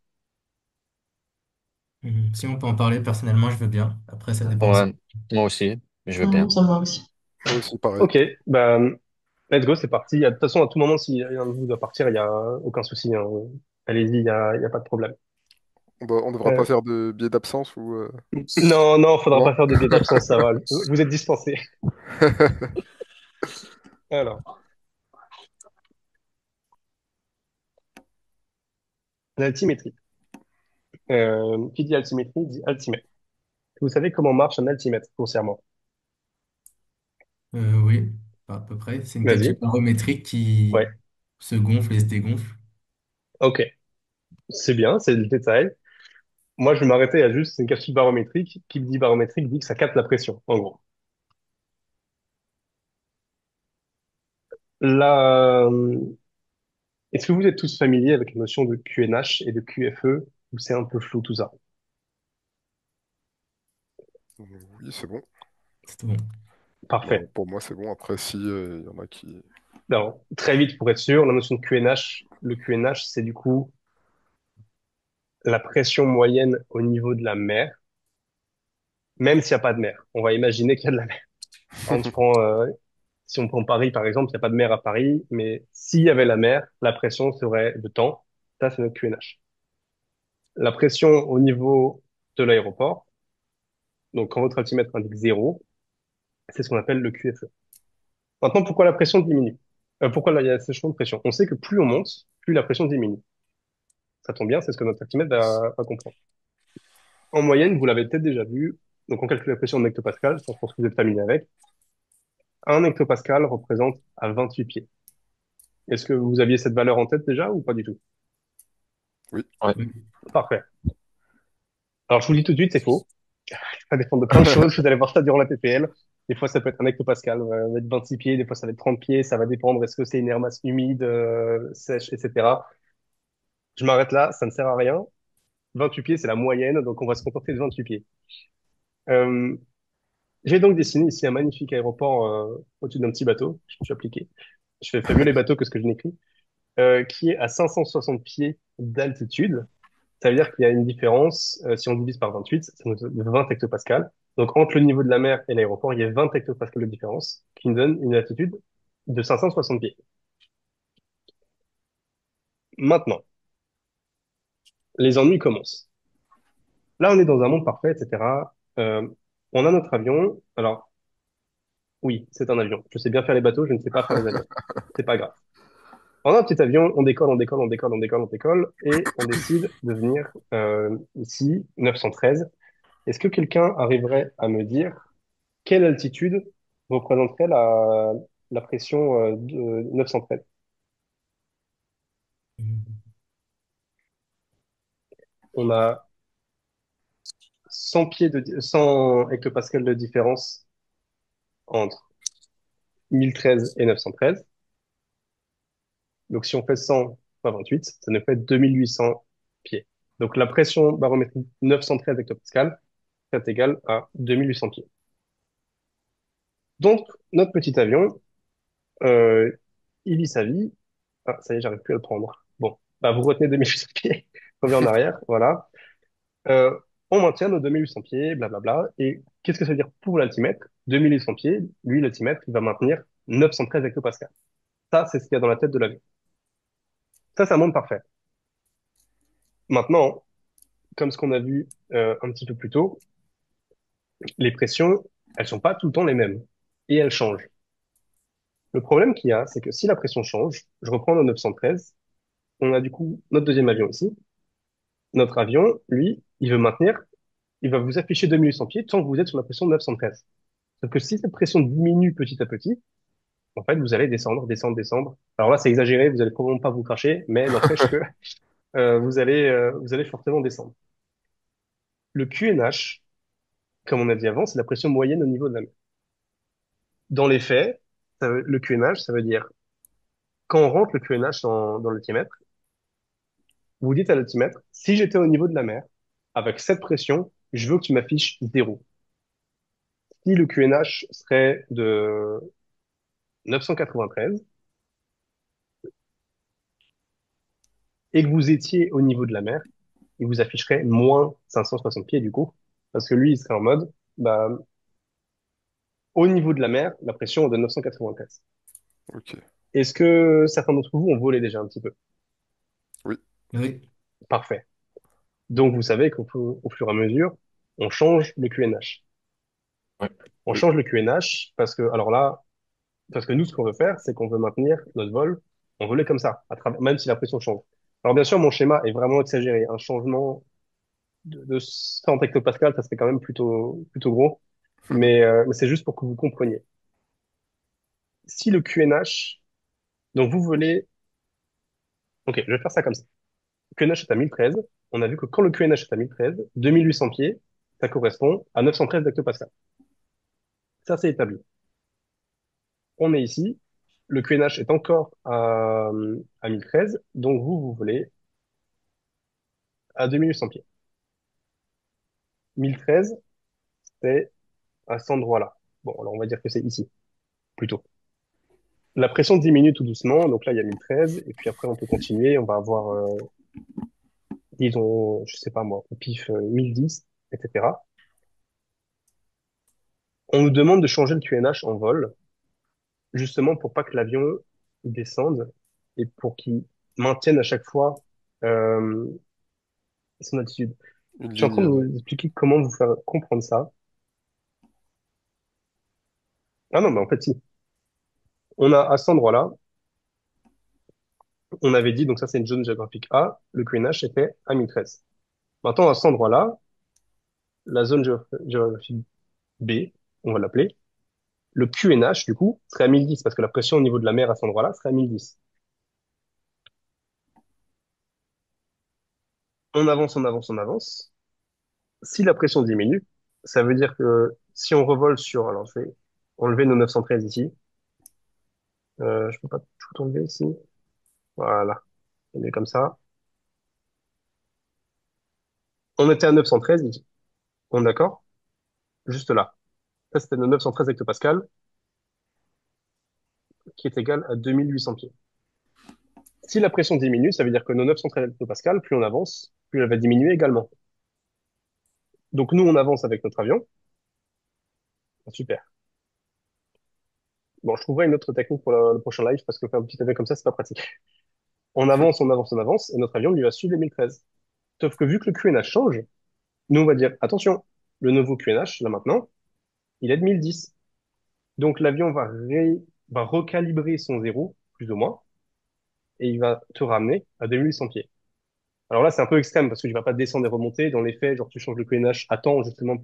Si on peut en parler, personnellement, je veux bien. Après, ça dépend aussi. Ouais, moi aussi, je veux Mhm, bien. ça me va aussi. Moi aussi, pareil. Ok, ben, let's go, c'est parti. De toute façon, à tout moment, si un de vous doit partir, il y a aucun souci, hein. Allez-y, il y a pas de problème. On devra pas Euh, faire de billet d'absence ou non, non, faudra non? pas faire de biais d'absence, ça va. Vous êtes dispensé. Alors, L'altimétrie. Qui dit altimétrie dit altimètre. Vous savez comment marche un altimètre, grossièrement? Oui, à peu près. C'est une capsule Vas-y. barométrique Ouais. qui se gonfle et se dégonfle. Ok. C'est bien, c'est le détail. Moi, je vais m'arrêter à juste, c'est une capsule barométrique. Qui dit barométrique dit que ça capte la pression, en gros. Là, est-ce que vous êtes tous familiers avec la notion de QNH et de QFE, ou c'est un peu flou tout ça? Oui, c'est bon. C'est bon. Bah, Parfait. pour moi, c'est bon. Après, si il y en a qui. Alors, très vite, pour être sûr, la notion de QNH, le QNH, c'est du coup la pression moyenne au niveau de la mer, même s'il n'y a pas de mer. On va imaginer qu'il y a de la mer. Par exemple, si on prend Paris, par exemple, il n'y a pas de mer à Paris, mais s'il y avait la mer, la pression serait de temps. Ça, c'est notre QNH. La pression au niveau de l'aéroport, donc quand votre altimètre indique zéro, c'est ce qu'on appelle le QFE. Maintenant, pourquoi la pression diminue? Pourquoi il y a ce changement de pression? On sait que plus on monte, plus la pression diminue. Ça tombe bien, c'est ce que notre altimètre va comprendre. En moyenne, vous l'avez peut-être déjà vu, donc on calcule la pression en hectopascal, ça, je pense que vous êtes familier avec. Un hectopascal représente à 28 pieds. Est-ce que vous aviez cette valeur en tête déjà ou pas du tout? Oui. Ouais. Oui. Parfait. Alors, je vous le dis tout de suite, c'est faux. Ça dépend de plein de choses. Vous allez voir ça durant la TPL. Des fois, ça peut être un hectopascal, ça va être 26 pieds. Des fois, ça va être 30 pieds. Ça va dépendre. Est-ce que c'est une aire masse humide, sèche, etc. Je m'arrête là. Ça ne sert à rien. 28 pieds, c'est la moyenne. Donc, on va se contenter de 28 pieds. Euh, j'ai donc dessiné ici un magnifique aéroport au-dessus d'un petit bateau. Je me suis appliqué. Fais mieux les bateaux que ce que je n'écris. Qui est à 560 pieds d'altitude. Ça veut dire qu'il y a une différence, si on divise par 28, ça nous donne 20 hectopascales. Donc, entre le niveau de la mer et l'aéroport, il y a 20 hectopascales de différence, qui nous donne une altitude de 560 pieds. Maintenant, les ennuis commencent. Là, on est dans un monde parfait, etc. On a notre avion. Alors, oui, c'est un avion. Je sais bien faire les bateaux, je ne sais pas faire les avions. C'est pas grave. On a un petit avion, on décolle, on décolle, on décolle, on décolle, on décolle, et on décide de venir ici, 913. Est-ce que quelqu'un arriverait à me dire quelle altitude représenterait la pression de 913? On a 100 hectopascales de différence entre 1013 et 913. Donc si on fait 100 fois 28, ça nous fait 2800 pieds. Donc la pression barométrique 913 hectopascales est égale à 2800 pieds. Donc notre petit avion, euh, il vit sa vie. Ah, ça y est, j'arrive plus à le prendre. Bon, bah vous retenez 2800 pieds, on revient en arrière, voilà. Euh, on maintient nos 2800 pieds, blablabla. Et qu'est-ce que ça veut dire pour l'altimètre? 2800 pieds, lui, l'altimètre, il va maintenir 913 hectopascales. Ça, c'est ce qu'il y a dans la tête de l'avion. Ça, c'est un monde parfait. Maintenant, comme ce qu'on a vu un petit peu plus tôt, les pressions, elles sont pas tout le temps les mêmes. Et elles changent. Le problème qu'il y a, c'est que si la pression change, je reprends nos 913, on a du coup notre deuxième avion ici. Notre avion, lui, il va vous afficher 2800 pieds tant que vous êtes sur la pression de 913. Sauf que si cette pression diminue petit à petit, en fait, vous allez descendre, descendre, descendre. Alors là, c'est exagéré, vous allez probablement pas vous cracher, mais n'empêche que vous allez fortement descendre. Le QNH, comme on a dit avant, c'est la pression moyenne au niveau de la mer. Dans les faits, le QNH, ça veut dire quand on rentre le QNH dans l'altimètre, vous dites à l'altimètre, si j'étais au niveau de la mer, avec cette pression, je veux que tu m'affiches zéro. Si le QNH serait de 993 et que vous étiez au niveau de la mer, il vous afficherait moins 560 pieds du coup, parce que lui, il serait en mode, bah, au niveau de la mer, la pression est de 993. Ok. Est-ce que certains d'entre vous ont volé déjà un petit peu? Oui. Oui. Parfait. Donc, vous savez qu'au fur et à mesure, on change le QNH. Ouais. On Oui. change le QNH parce que, alors là, parce que nous, ce qu'on veut faire, c'est qu'on veut maintenir notre vol envolé comme ça, même si la pression change. Alors bien sûr, mon schéma est vraiment exagéré. Un changement de 100 hectopascales, ça serait quand même plutôt gros. Mais c'est juste pour que vous compreniez. Si le QNH, donc vous voulez, ok, je vais faire ça comme ça. QNH est à 1013. On a vu que quand le QNH est à 1013, 2800 pieds, ça correspond à 913 hectopascales. Ça, c'est établi. On est ici. Le QNH est encore à 1013. Donc vous voulez à 2800 pieds. 1013, c'est à cet endroit-là. Bon, alors on va dire que c'est ici, plutôt. La pression diminue tout doucement. Donc là, il y a 1013. Et puis après, on peut continuer. On va avoir, disons, je sais pas moi, au pif 1010, etc. On nous demande de changer le QNH en vol, justement pour pas que l'avion descende et pour qu'il maintienne à chaque fois euh, son altitude. Une Je suis en train de ligne. vous expliquer comment vous faire comprendre ça. Ah non, mais en fait, si. On a à cet endroit-là, on avait dit, donc ça c'est une zone géographique A, le QNH était à 1013. Maintenant, à cet endroit-là, la zone géographique B, on va l'appeler, le QNH, du coup, serait à 1010 parce que la pression au niveau de la mer à cet endroit-là serait à 1010. On avance, on avance, on avance. Si la pression diminue, ça veut dire que si on revole sur, alors je vais enlever nos 913 ici, je peux pas tout enlever ici, voilà, on est comme ça. On était à 913 ici, on est d'accord? Juste là. Ça, c'était nos 913 hectopascales, qui est égal à 2800 pieds. Si la pression diminue, ça veut dire que nos 913 hectopascales, plus on avance, plus elle va diminuer également. Donc nous, on avance avec notre avion. Ah, super. Bon, je trouverai une autre technique pour le prochain live parce que faire un petit avion comme ça, c'est pas pratique. On avance, on avance, on avance, et notre avion lui va suivre les 1013. Sauf que vu que le QNH change, nous, on va dire, attention, le nouveau QNH, là maintenant, il est de 1010. Donc l'avion va recalibrer son zéro, plus ou moins, et il va te ramener à 2800 pieds. Alors là, c'est un peu extrême parce que tu vas pas descendre et remonter. Dans les faits, genre tu changes le QNH à temps justement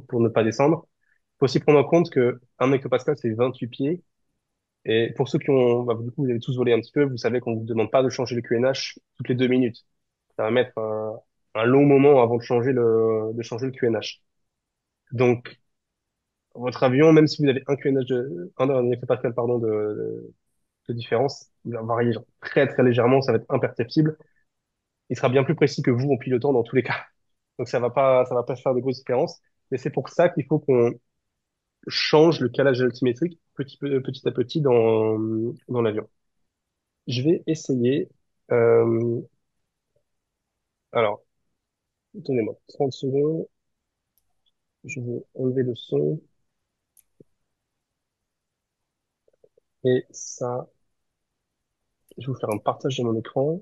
pour ne pas descendre. Faut aussi prendre en compte que un hectopascal c'est 28 pieds. Et pour ceux qui ont, bah, du coup, vous avez tous volé un petit peu, vous savez qu'on vous demande pas de changer le QNH toutes les 2 minutes. Ça va mettre un long moment avant de changer le QNH. Donc, votre avion, même si vous avez un QNH un hectopascal, pardon, de différence, il va varier genre, très très légèrement, ça va être imperceptible. Il sera bien plus précis que vous en pilotant dans tous les cas. Donc ça va pas faire de grosses différences. Mais c'est pour ça qu'il faut qu'on change le calage altimétrique petit à petit dans l'avion. Je vais essayer. Euh, alors, donnez-moi 30 secondes. Je vais enlever le son. Et ça, je vais vous faire un partage de mon écran.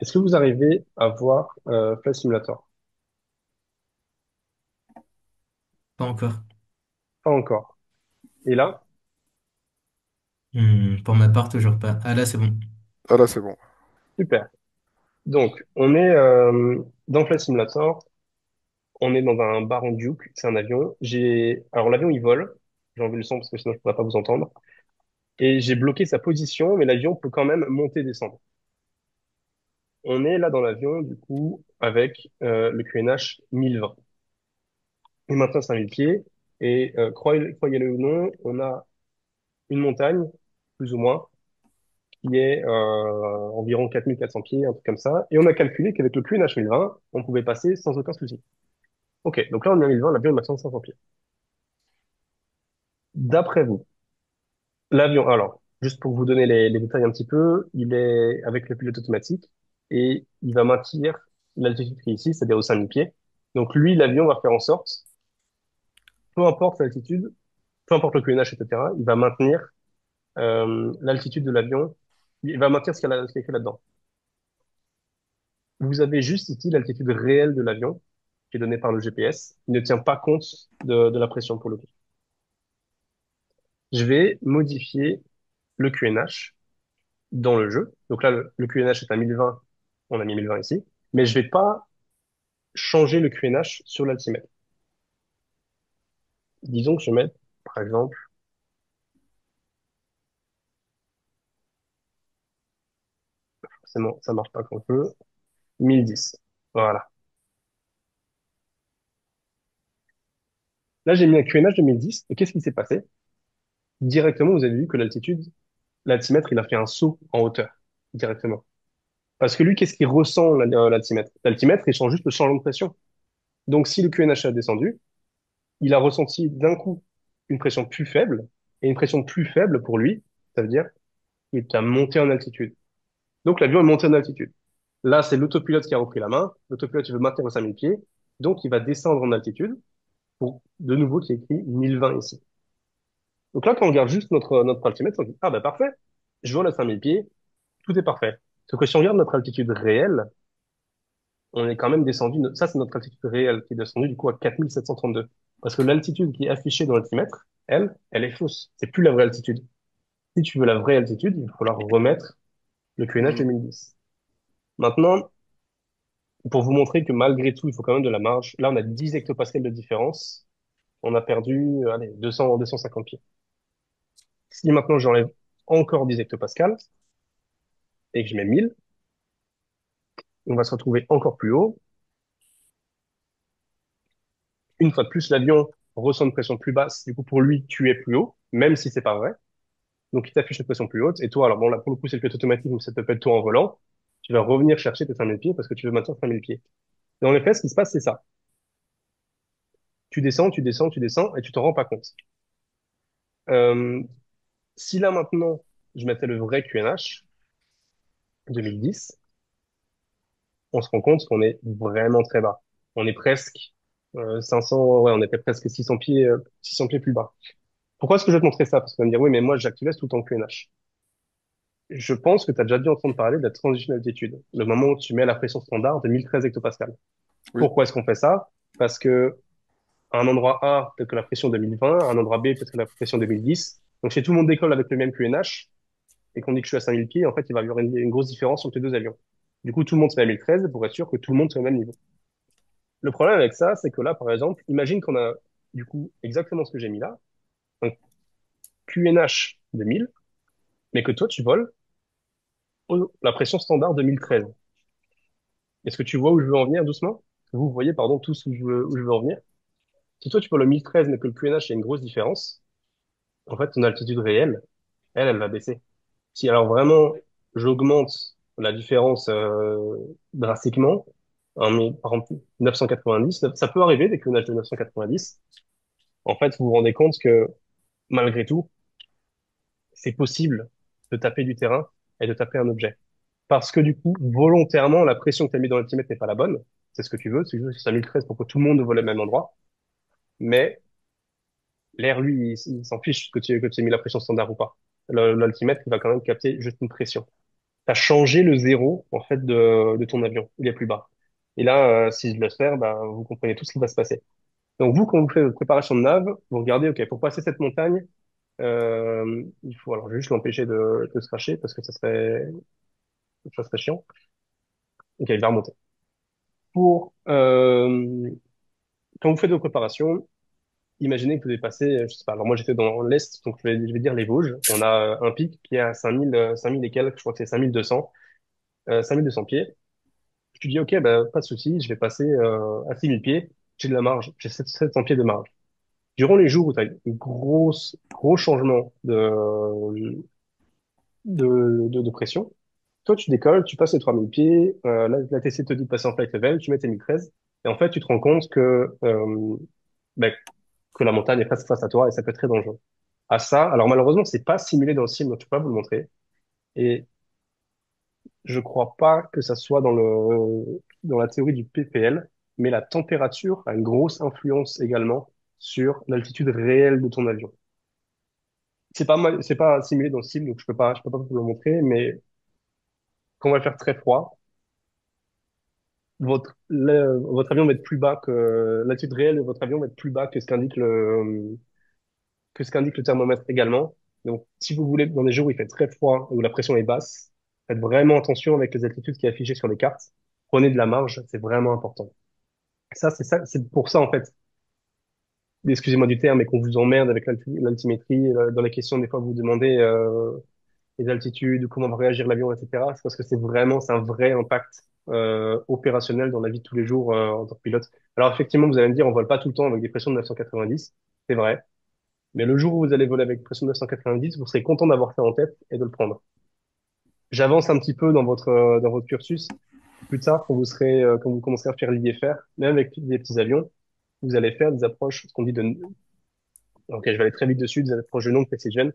Est-ce que vous arrivez à voir Flight Simulator? Pas encore. Pas encore. Et là, Pour ma part, toujours pas. Ah là, c'est bon. Ah là, c'est bon. super. Donc, on est dans Flight Simulator. On est dans un Baron Duke, c'est un avion. Alors l'avion il vole. J'ai enlevé le son parce que sinon je pourrais pas vous entendre. Et j'ai bloqué sa position, mais l'avion peut quand même monter et descendre. On est là dans l'avion, du coup, avec le QNH 1020. Et maintenant, c'est 1000 pieds. Et croyez-le ou non, on a une montagne, plus ou moins, qui est environ 4400 pieds, un truc comme ça. Et on a calculé qu'avec le QNH 1020, on pouvait passer sans aucun souci. Ok, donc là, on est à 1020, l'avion est maintenant 500 pieds. D'après vous, l'avion, alors, juste pour vous donner les détails un petit peu, il est avec le pilote automatique et il va maintenir l'altitude qui est ici, c'est-à-dire au 5000 pieds. Donc lui, l'avion va faire en sorte, peu importe l'altitude, peu importe le QNH, etc., il va maintenir l'altitude de l'avion, il va maintenir ce qu'il y a écrit là-dedans. Vous avez juste ici l'altitude réelle de l'avion, qui est donnée par le GPS. Il ne tient pas compte de la pression pour le coup. je vais modifier le QNH dans le jeu. Donc là, le QNH est à 1020, on a mis 1020 ici, mais je vais pas changer le QNH sur l'altimètre. Disons que je mets, par exemple, forcément, ça marche pas comme on veut, 1010. Voilà. Là, j'ai mis un QNH de 1010, et qu'est-ce qui s'est passé? Directement, vous avez vu que l'altimètre, il a fait un saut en hauteur, directement. Parce que lui, qu'est-ce qu'il ressent, l'altimètre? L'altimètre, il change juste le changement de pression. Donc, si le QNH a descendu, il a ressenti d'un coup une pression plus faible, et une pression plus faible pour lui, ça veut dire qu'il a monté en altitude. Donc, l'avion est monté en altitude. Là, c'est l'autopilote qui a repris la main. L'autopilote, il veut maintenir aux 5000 pieds. Donc, il va descendre en altitude pour, de nouveau, qui est écrit 1020 ici. Donc là, quand on regarde juste notre altimètre, on dit, ah, bah, parfait. Je vole à 5000 pieds. Tout est parfait. Sauf que si on regarde notre altitude réelle, on est quand même descendu, ça c'est notre altitude réelle qui est descendue du coup à 4732. Parce que l'altitude qui est affichée dans l'altimètre, elle est fausse. C'est plus la vraie altitude. Si tu veux la vraie altitude, il va falloir remettre le QNH Hmm. 2010. Maintenant, pour vous montrer que malgré tout, il faut quand même de la marge, là on a 10 hectopascales de différence. On a perdu, allez, 200, 250 pieds. Si maintenant j'enlève encore 10 hectopascales et que je mets 1000, on va se retrouver encore plus haut. Une fois de plus, l'avion ressent une pression plus basse. Du coup, pour lui, tu es plus haut, même si c'est pas vrai. Donc, il t'affiche une pression plus haute. Et toi, alors bon, là, pour le coup, c'est le pilote automatique, donc ça t'appelle toi en volant. Tu vas revenir chercher tes 5000 pieds parce que tu veux maintenir 5000 pieds. Et en effet, ce qui se passe, c'est ça. Tu descends, tu descends, tu descends et tu t'en rends pas compte. Euh, si là, maintenant, je mettais le vrai QNH 2010, on se rend compte qu'on est vraiment très bas. On est presque 500, ouais, on était presque 600 pieds plus bas. Pourquoi est-ce que je vais te montrer ça? Parce qu'on va me dire, oui, mais moi, j'activais tout le temps QNH. Je pense que tu as déjà dû entendre parler de la transition d'altitude, le moment où tu mets la pression standard de 1013 hectopascales. Oui, Pourquoi est-ce qu'on fait ça? Parce que à un endroit A, peut-être que la pression 2020, à un endroit B, peut-être que la pression 2010. Donc si tout le monde décolle avec le même QNH et qu'on dit que je suis à 5000 pieds, en fait, il va y avoir une grosse différence entre les deux avions. Du coup, tout le monde se met à 1013 pour être sûr que tout le monde soit au même niveau. Le problème avec ça, c'est que là, par exemple, imagine qu'on a du coup exactement ce que j'ai mis là, un QNH de 1000, mais que toi, tu voles la pression standard de 1013. Est-ce que tu vois où je veux en venir doucement? Vous voyez, pardon, tous où je veux en venir. Si toi, tu vois le 1013, mais que le QNH, il y a une grosse différence, en fait, ton altitude réelle, elle va baisser. Si alors vraiment, j'augmente la différence drastiquement, par exemple 990, ça peut arriver des QNH de 990. En fait, vous vous rendez compte que malgré tout, c'est possible de taper du terrain et de taper un objet. Parce que du coup, volontairement, la pression que tu as mis dans l'altimètre n'est pas la bonne. C'est ce que tu veux. Tu veux que ça 1013 pour que tout le monde vole au même endroit. Mais l'air, lui, il s'en fiche que tu aies mis la pression standard ou pas. L'altimètre, il va quand même capter juste une pression. Tu as changé le zéro, en fait, de ton avion. Il est plus bas. Et là, si je laisse faire, bah, vous comprenez tout ce qui va se passer. Donc vous, quand vous faites votre préparation de nav, vous regardez, OK, pour passer cette montagne, il faut, alors je vais juste l'empêcher de se cracher parce que ça serait chiant. OK, il va remonter. Quand vous faites vos préparations, imaginez que vous dépassez, je sais pas, alors moi j'étais dans l'Est, donc je vais dire les Vosges. On a un pic qui est à 5000, 5000 et quelques, je crois que c'est 5200, 5200 pieds. Je te dis, OK, bah, pas de souci, je vais passer à 6000 pieds, j'ai de la marge, j'ai 700 pieds de marge. Durant les jours où tu as une gros changement de pression, toi tu décolles, tu passes les 3000 pieds, la TC te dit de passer en flight level, tu mets tes 1013, et en fait tu te rends compte bah, que la montagne est presque face à toi et ça peut être très dangereux. À ça, alors malheureusement, c'est pas simulé dans le film, donc je peux pas vous le montrer. Et je crois pas que ça soit dans la théorie du PPL, mais la température a une grosse influence également sur l'altitude réelle de ton avion. C'est pas simulé dans le film, donc je peux pas vous le montrer, mais quand on va faire très froid, votre avion va être plus bas que l'altitude réelle de votre avion va être plus bas que ce qu'indique que ce qu'indique le thermomètre également. Donc, si vous voulez, dans des jours où il fait très froid, où la pression est basse, faites vraiment attention avec les altitudes qui est affichées sur les cartes. Prenez de la marge, c'est vraiment important. Ça, c'est pour ça, en fait, excusez-moi du terme, mais qu'on vous emmerde avec l'altimétrie. Dans les questions, des fois, vous demandez les altitudes, comment va réagir l'avion, etc. C'est parce que c'est un vrai impact opérationnel dans la vie de tous les jours en tant que pilote. Alors effectivement, vous allez me dire, on vole pas tout le temps avec des pressions de 990, c'est vrai. Mais le jour où vous allez voler avec pression de 990, vous serez content d'avoir ça en tête et de le prendre. J'avance un petit peu dans votre cursus. Plus tard, quand vous commencerez à faire l'IFR, même avec des petits avions, vous allez faire des approches, ce qu'on dit de, ok, je vais aller très vite dessus, des approches de non précision.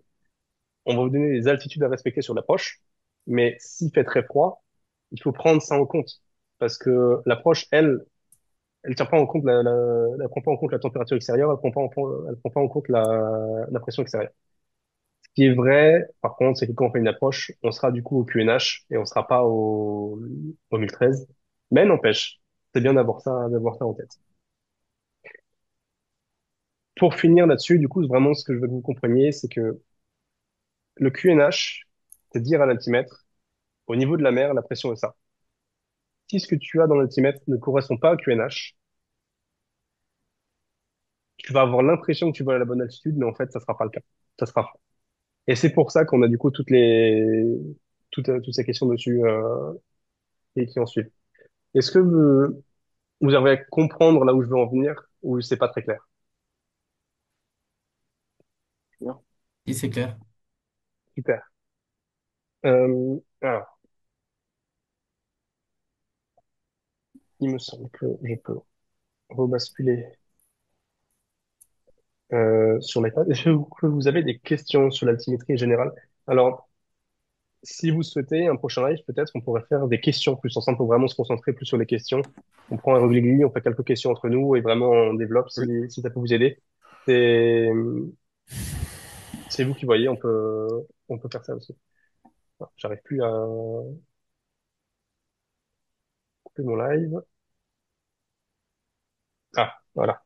On va vous donner des altitudes à respecter sur l'approche, mais s'il fait très froid, il faut prendre ça en compte parce que l'approche, elle tient pas en compte elle prend pas en compte la température extérieure, elle prend pas en compte la pression extérieure. Ce qui est vrai, par contre, c'est que quand on fait une approche, on sera du coup au QNH et on sera pas au 1013. Mais n'empêche, c'est bien d'avoir ça en tête. Pour finir là-dessus, du coup, vraiment, ce que je veux que vous compreniez, c'est que le QNH, c'est dire à l'altimètre, au niveau de la mer, la pression est ça. Si ce que tu as dans l'altimètre ne correspond pas au QNH, tu vas avoir l'impression que tu vas à la bonne altitude, mais en fait, ça sera pas le cas. Ça sera faux. Et c'est pour ça qu'on a du coup toutes ces questions dessus, et qui en suivent. Est-ce que vous arrivez à comprendre là où je veux en venir, ou c'est pas très clair? Non. Oui, c'est clair. Super. Alors, il me semble que je peux rebasculer sur mes pages. Est-ce que vous avez des questions sur l'altimétrie en général? Alors, si vous souhaitez un prochain live, peut-être on pourrait faire des questions plus ensemble pour vraiment se concentrer plus sur les questions. On prend un rugby, on fait quelques questions entre nous et vraiment on développe Oui. si ça peut vous aider. C'est c'est vous qui voyez, on peut faire ça aussi. Ah, j'arrive plus à couper mon live. Ah, voilà,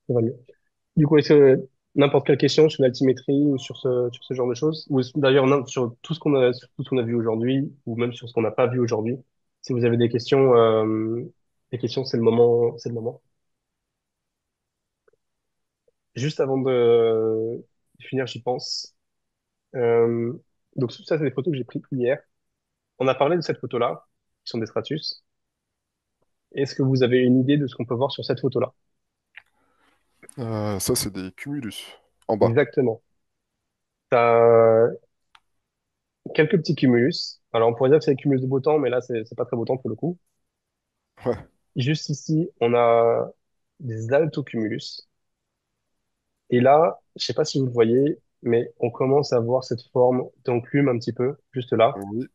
ça va mieux. Du coup, est-ce que n'importe quelle question sur l'altimétrie ou sur ce genre de choses, ou d'ailleurs sur tout sur tout ce qu'on a vu aujourd'hui, ou même sur ce qu'on n'a pas vu aujourd'hui, si vous avez des questions, c'est le moment. Juste avant de finir, j'y pense. Euh, donc ça, c'est des photos que j'ai prises hier. On a parlé de cette photo-là, qui sont des stratus. Est-ce que vous avez une idée de ce qu'on peut voir sur cette photo-là? Ça, c'est des cumulus en bas. Exactement. T'as quelques petits cumulus. Alors, on pourrait dire que c'est des cumulus de beau temps, mais là, c'est pas très beau temps pour le coup. Ouais, Juste ici, on a des altocumulus. Et là, je sais pas si vous le voyez, mais on commence à voir cette forme d'enclume un petit peu, juste là. oui,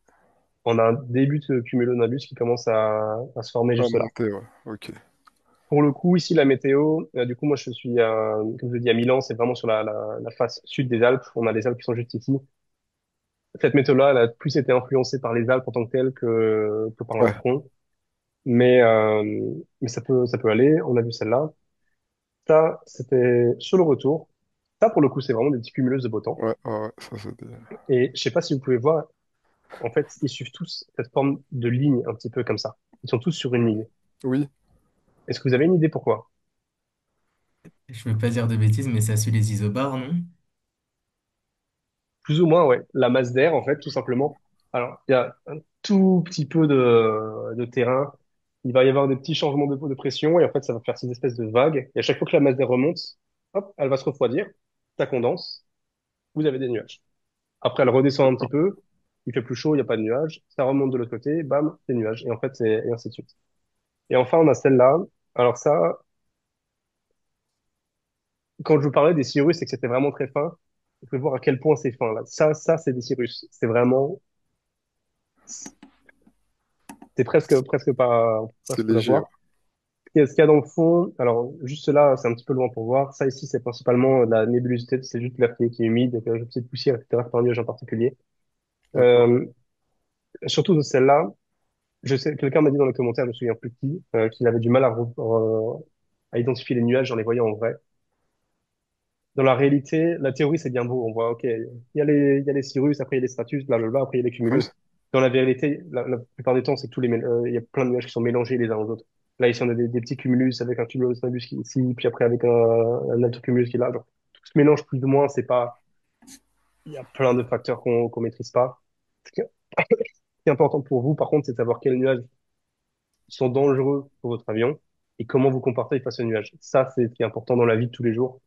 On a un début de cumulonimbus qui commence à se former à juste là. monter, ouais. Ok. Pour le coup, ici, la météo, du coup, moi, je suis, comme je l'ai dit, à Milan, c'est vraiment sur la face sud des Alpes. On a les Alpes qui sont juste ici. Cette météo-là, elle a plus été influencée par les Alpes en tant que telles que par un Ouais, front. Mais ça peut aller. On a vu celle-là. Ça, c'était sur le retour. Ça, pour le coup, c'est vraiment des petits cumulus de beau temps. ouais, ça, c'est des... Et je sais pas si vous pouvez voir, en fait, ils suivent tous cette forme de ligne, un petit peu comme ça. Ils sont tous sur une ligne. Oui, Est-ce que vous avez une idée pourquoi? Je veux pas dire de bêtises, mais ça suit les isobars, non? Plus ou moins, ouais. La masse d'air, en fait, tout simplement. Alors, il y a un tout petit peu de terrain. Il va y avoir des petits changements de pression et en fait, ça va faire ces espèces de vagues. Et à chaque fois que la masse d'air remonte, hop, elle va se refroidir. Ça condense. Vous avez des nuages. Après, elle redescend un petit d'accord. peu. Il fait plus chaud, il n'y a pas de nuages. Ça remonte de l'autre côté, bam, des nuages. Et en fait, et ainsi de suite. Et enfin, on a celle-là. Alors ça, quand je vous parlais des cirrus et que c'était vraiment très fin, vous pouvez voir à quel point c'est fin, là. Ça, c'est des cirrus. C'est vraiment, c'est C'est presque pas à léger, ouais. voir. Ce qu'il y a dans le fond, alors juste là, c'est un petit peu loin pour voir. Ça ici, c'est principalement de la nébulosité, c'est juste l'air qui est humide, avec une petite poussière, etc. C'est pas un nuage en particulier. D'accord. Euh, surtout de celle-là, je sais, quelqu'un m'a dit dans les commentaires, je me souviens plus qui, qu'il avait du mal à identifier les nuages en les voyant en vrai. Dans la réalité, la théorie, c'est bien beau. On voit, OK, il y a les cirrus, après il y a les stratus, blablabla, après il y a les Ouais. cumulus. Dans la réalité, la plupart du temps, c'est que il y a plein de nuages qui sont mélangés les uns aux autres. Là, ici, on a des petits cumulus avec un cumulus nimbus qui est ici, puis après avec un autre cumulus qui est là. Genre, tout se mélange plus ou moins. C'est pas, il y a plein de facteurs qu'on maîtrise pas. Ce qui est important pour vous, par contre, c'est de savoir quels nuages sont dangereux pour votre avion et comment vous comportez face aux nuages. Ça, c'est ce qui est important dans la vie de tous les jours,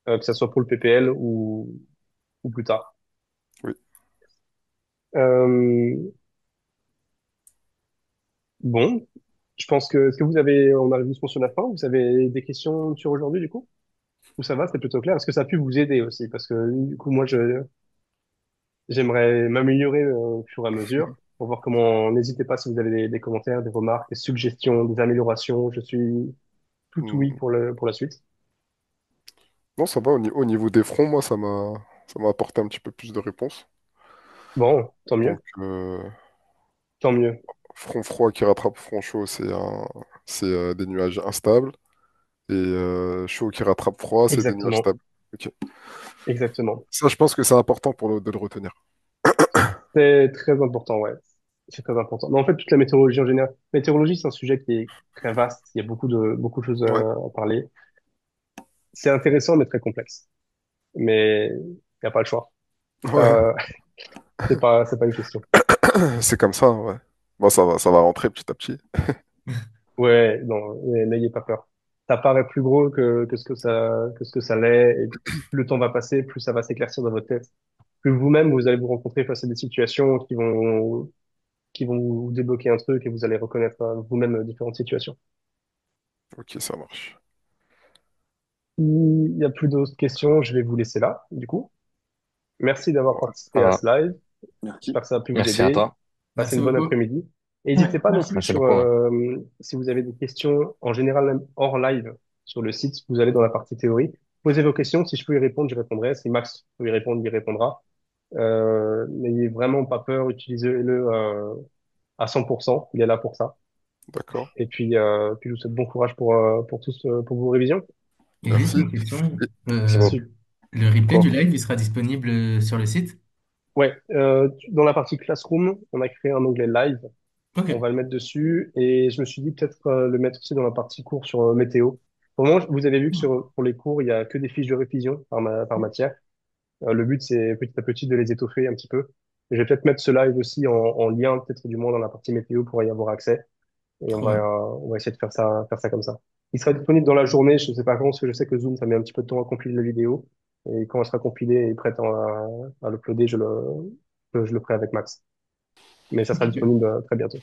que ce soit pour le PPL ou plus tard. Oui. Euh, bon, je pense que, est-ce que on arrive doucement sur la fin, vous avez des questions sur aujourd'hui, du coup? Ou ça va, c'est plutôt clair? Est-ce que ça a pu vous aider aussi? Parce que, du coup, moi, j'aimerais m'améliorer au fur et à mesure pour voir comment, n'hésitez pas si vous avez des commentaires, des remarques, des suggestions, des améliorations. Je suis tout oui Hmm. pour la suite. Non, ça va. Au niveau des fronts, moi, ça m'a apporté un petit peu plus de réponses. Bon, Donc, tant mieux, front froid qui rattrape front chaud, c'est des nuages instables. Et chaud qui rattrape froid, c'est des nuages exactement, stables. Ok. exactement. Ça, je pense que c'est important de le retenir. C'est très important, ouais. C'est très important. Mais en fait, toute la météorologie en général. Météorologie, c'est un sujet qui est très vaste. Il y a beaucoup de choses Ouais, à parler. C'est intéressant, mais très complexe. Mais il n'y a pas le choix. ouais, Euh, c'est pas une question. c'est comme ça, ouais. Bon, ça va rentrer petit à petit. Ouais, non, n'ayez pas peur. Ça paraît plus gros que ce que ça l'est. Et plus le temps va passer, plus ça va s'éclaircir dans votre tête. Plus vous-même, vous allez vous rencontrer face à des situations qui vont vous débloquer un truc et vous allez reconnaître vous-même différentes situations. Ok, ça marche. Il n'y a plus d'autres questions, je vais vous laisser là, du coup. Merci d'avoir Ça participé à va. ce live. Merci. J'espère que ça a pu vous Merci à aider. toi. Passez Merci une bonne beaucoup. après-midi. Et Ouais, n'hésitez pas non plus merci. Merci sur, beaucoup. si vous avez des questions, en général même hors live, sur le site, vous allez dans la partie théorie. Posez vos questions. Si je peux y répondre, j'y répondrai. Si Max peut y répondre, il y répondra. N'ayez vraiment pas peur. Utilisez-le, à 100%. Il est là pour ça. D'accord. Puis je vous souhaite bon courage pour tous, pour vos révisions. Et juste Merci. une question. Et- Merci beaucoup. Le replay quoi? du live, il sera disponible sur le site? Ouais, dans la partie Classroom, on a créé un onglet live. Ok. On va le mettre dessus et je me suis dit peut-être le mettre aussi dans la partie cours sur météo. Au moment, vous avez vu que pour les cours, il y a que des fiches de révision par matière. Le but, c'est petit à petit de les étoffer un petit peu. Et je vais peut-être mettre ce live aussi en lien, peut-être du moins dans la partie météo pour y avoir accès. Et Trop bien. on va essayer de faire ça comme ça. Il sera disponible dans la journée, je ne sais pas quand, parce que je sais que Zoom, ça met un petit peu de temps à compiler la vidéo. Et quand elle sera compilée et prête à l'uploader, je le ferai avec Max. Mais ça sera Ok. disponible très bientôt.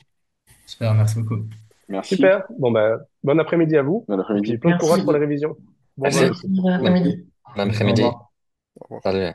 Super, merci beaucoup. Merci. Super. Bon, ben, bon après-midi à vous. Bon Et puis, après-midi. plein de courage pour Merci. les révisions. Bon vol Merci. aussi. Bon après-midi. Bon Merci. Au après-midi. revoir. Au revoir. Salut.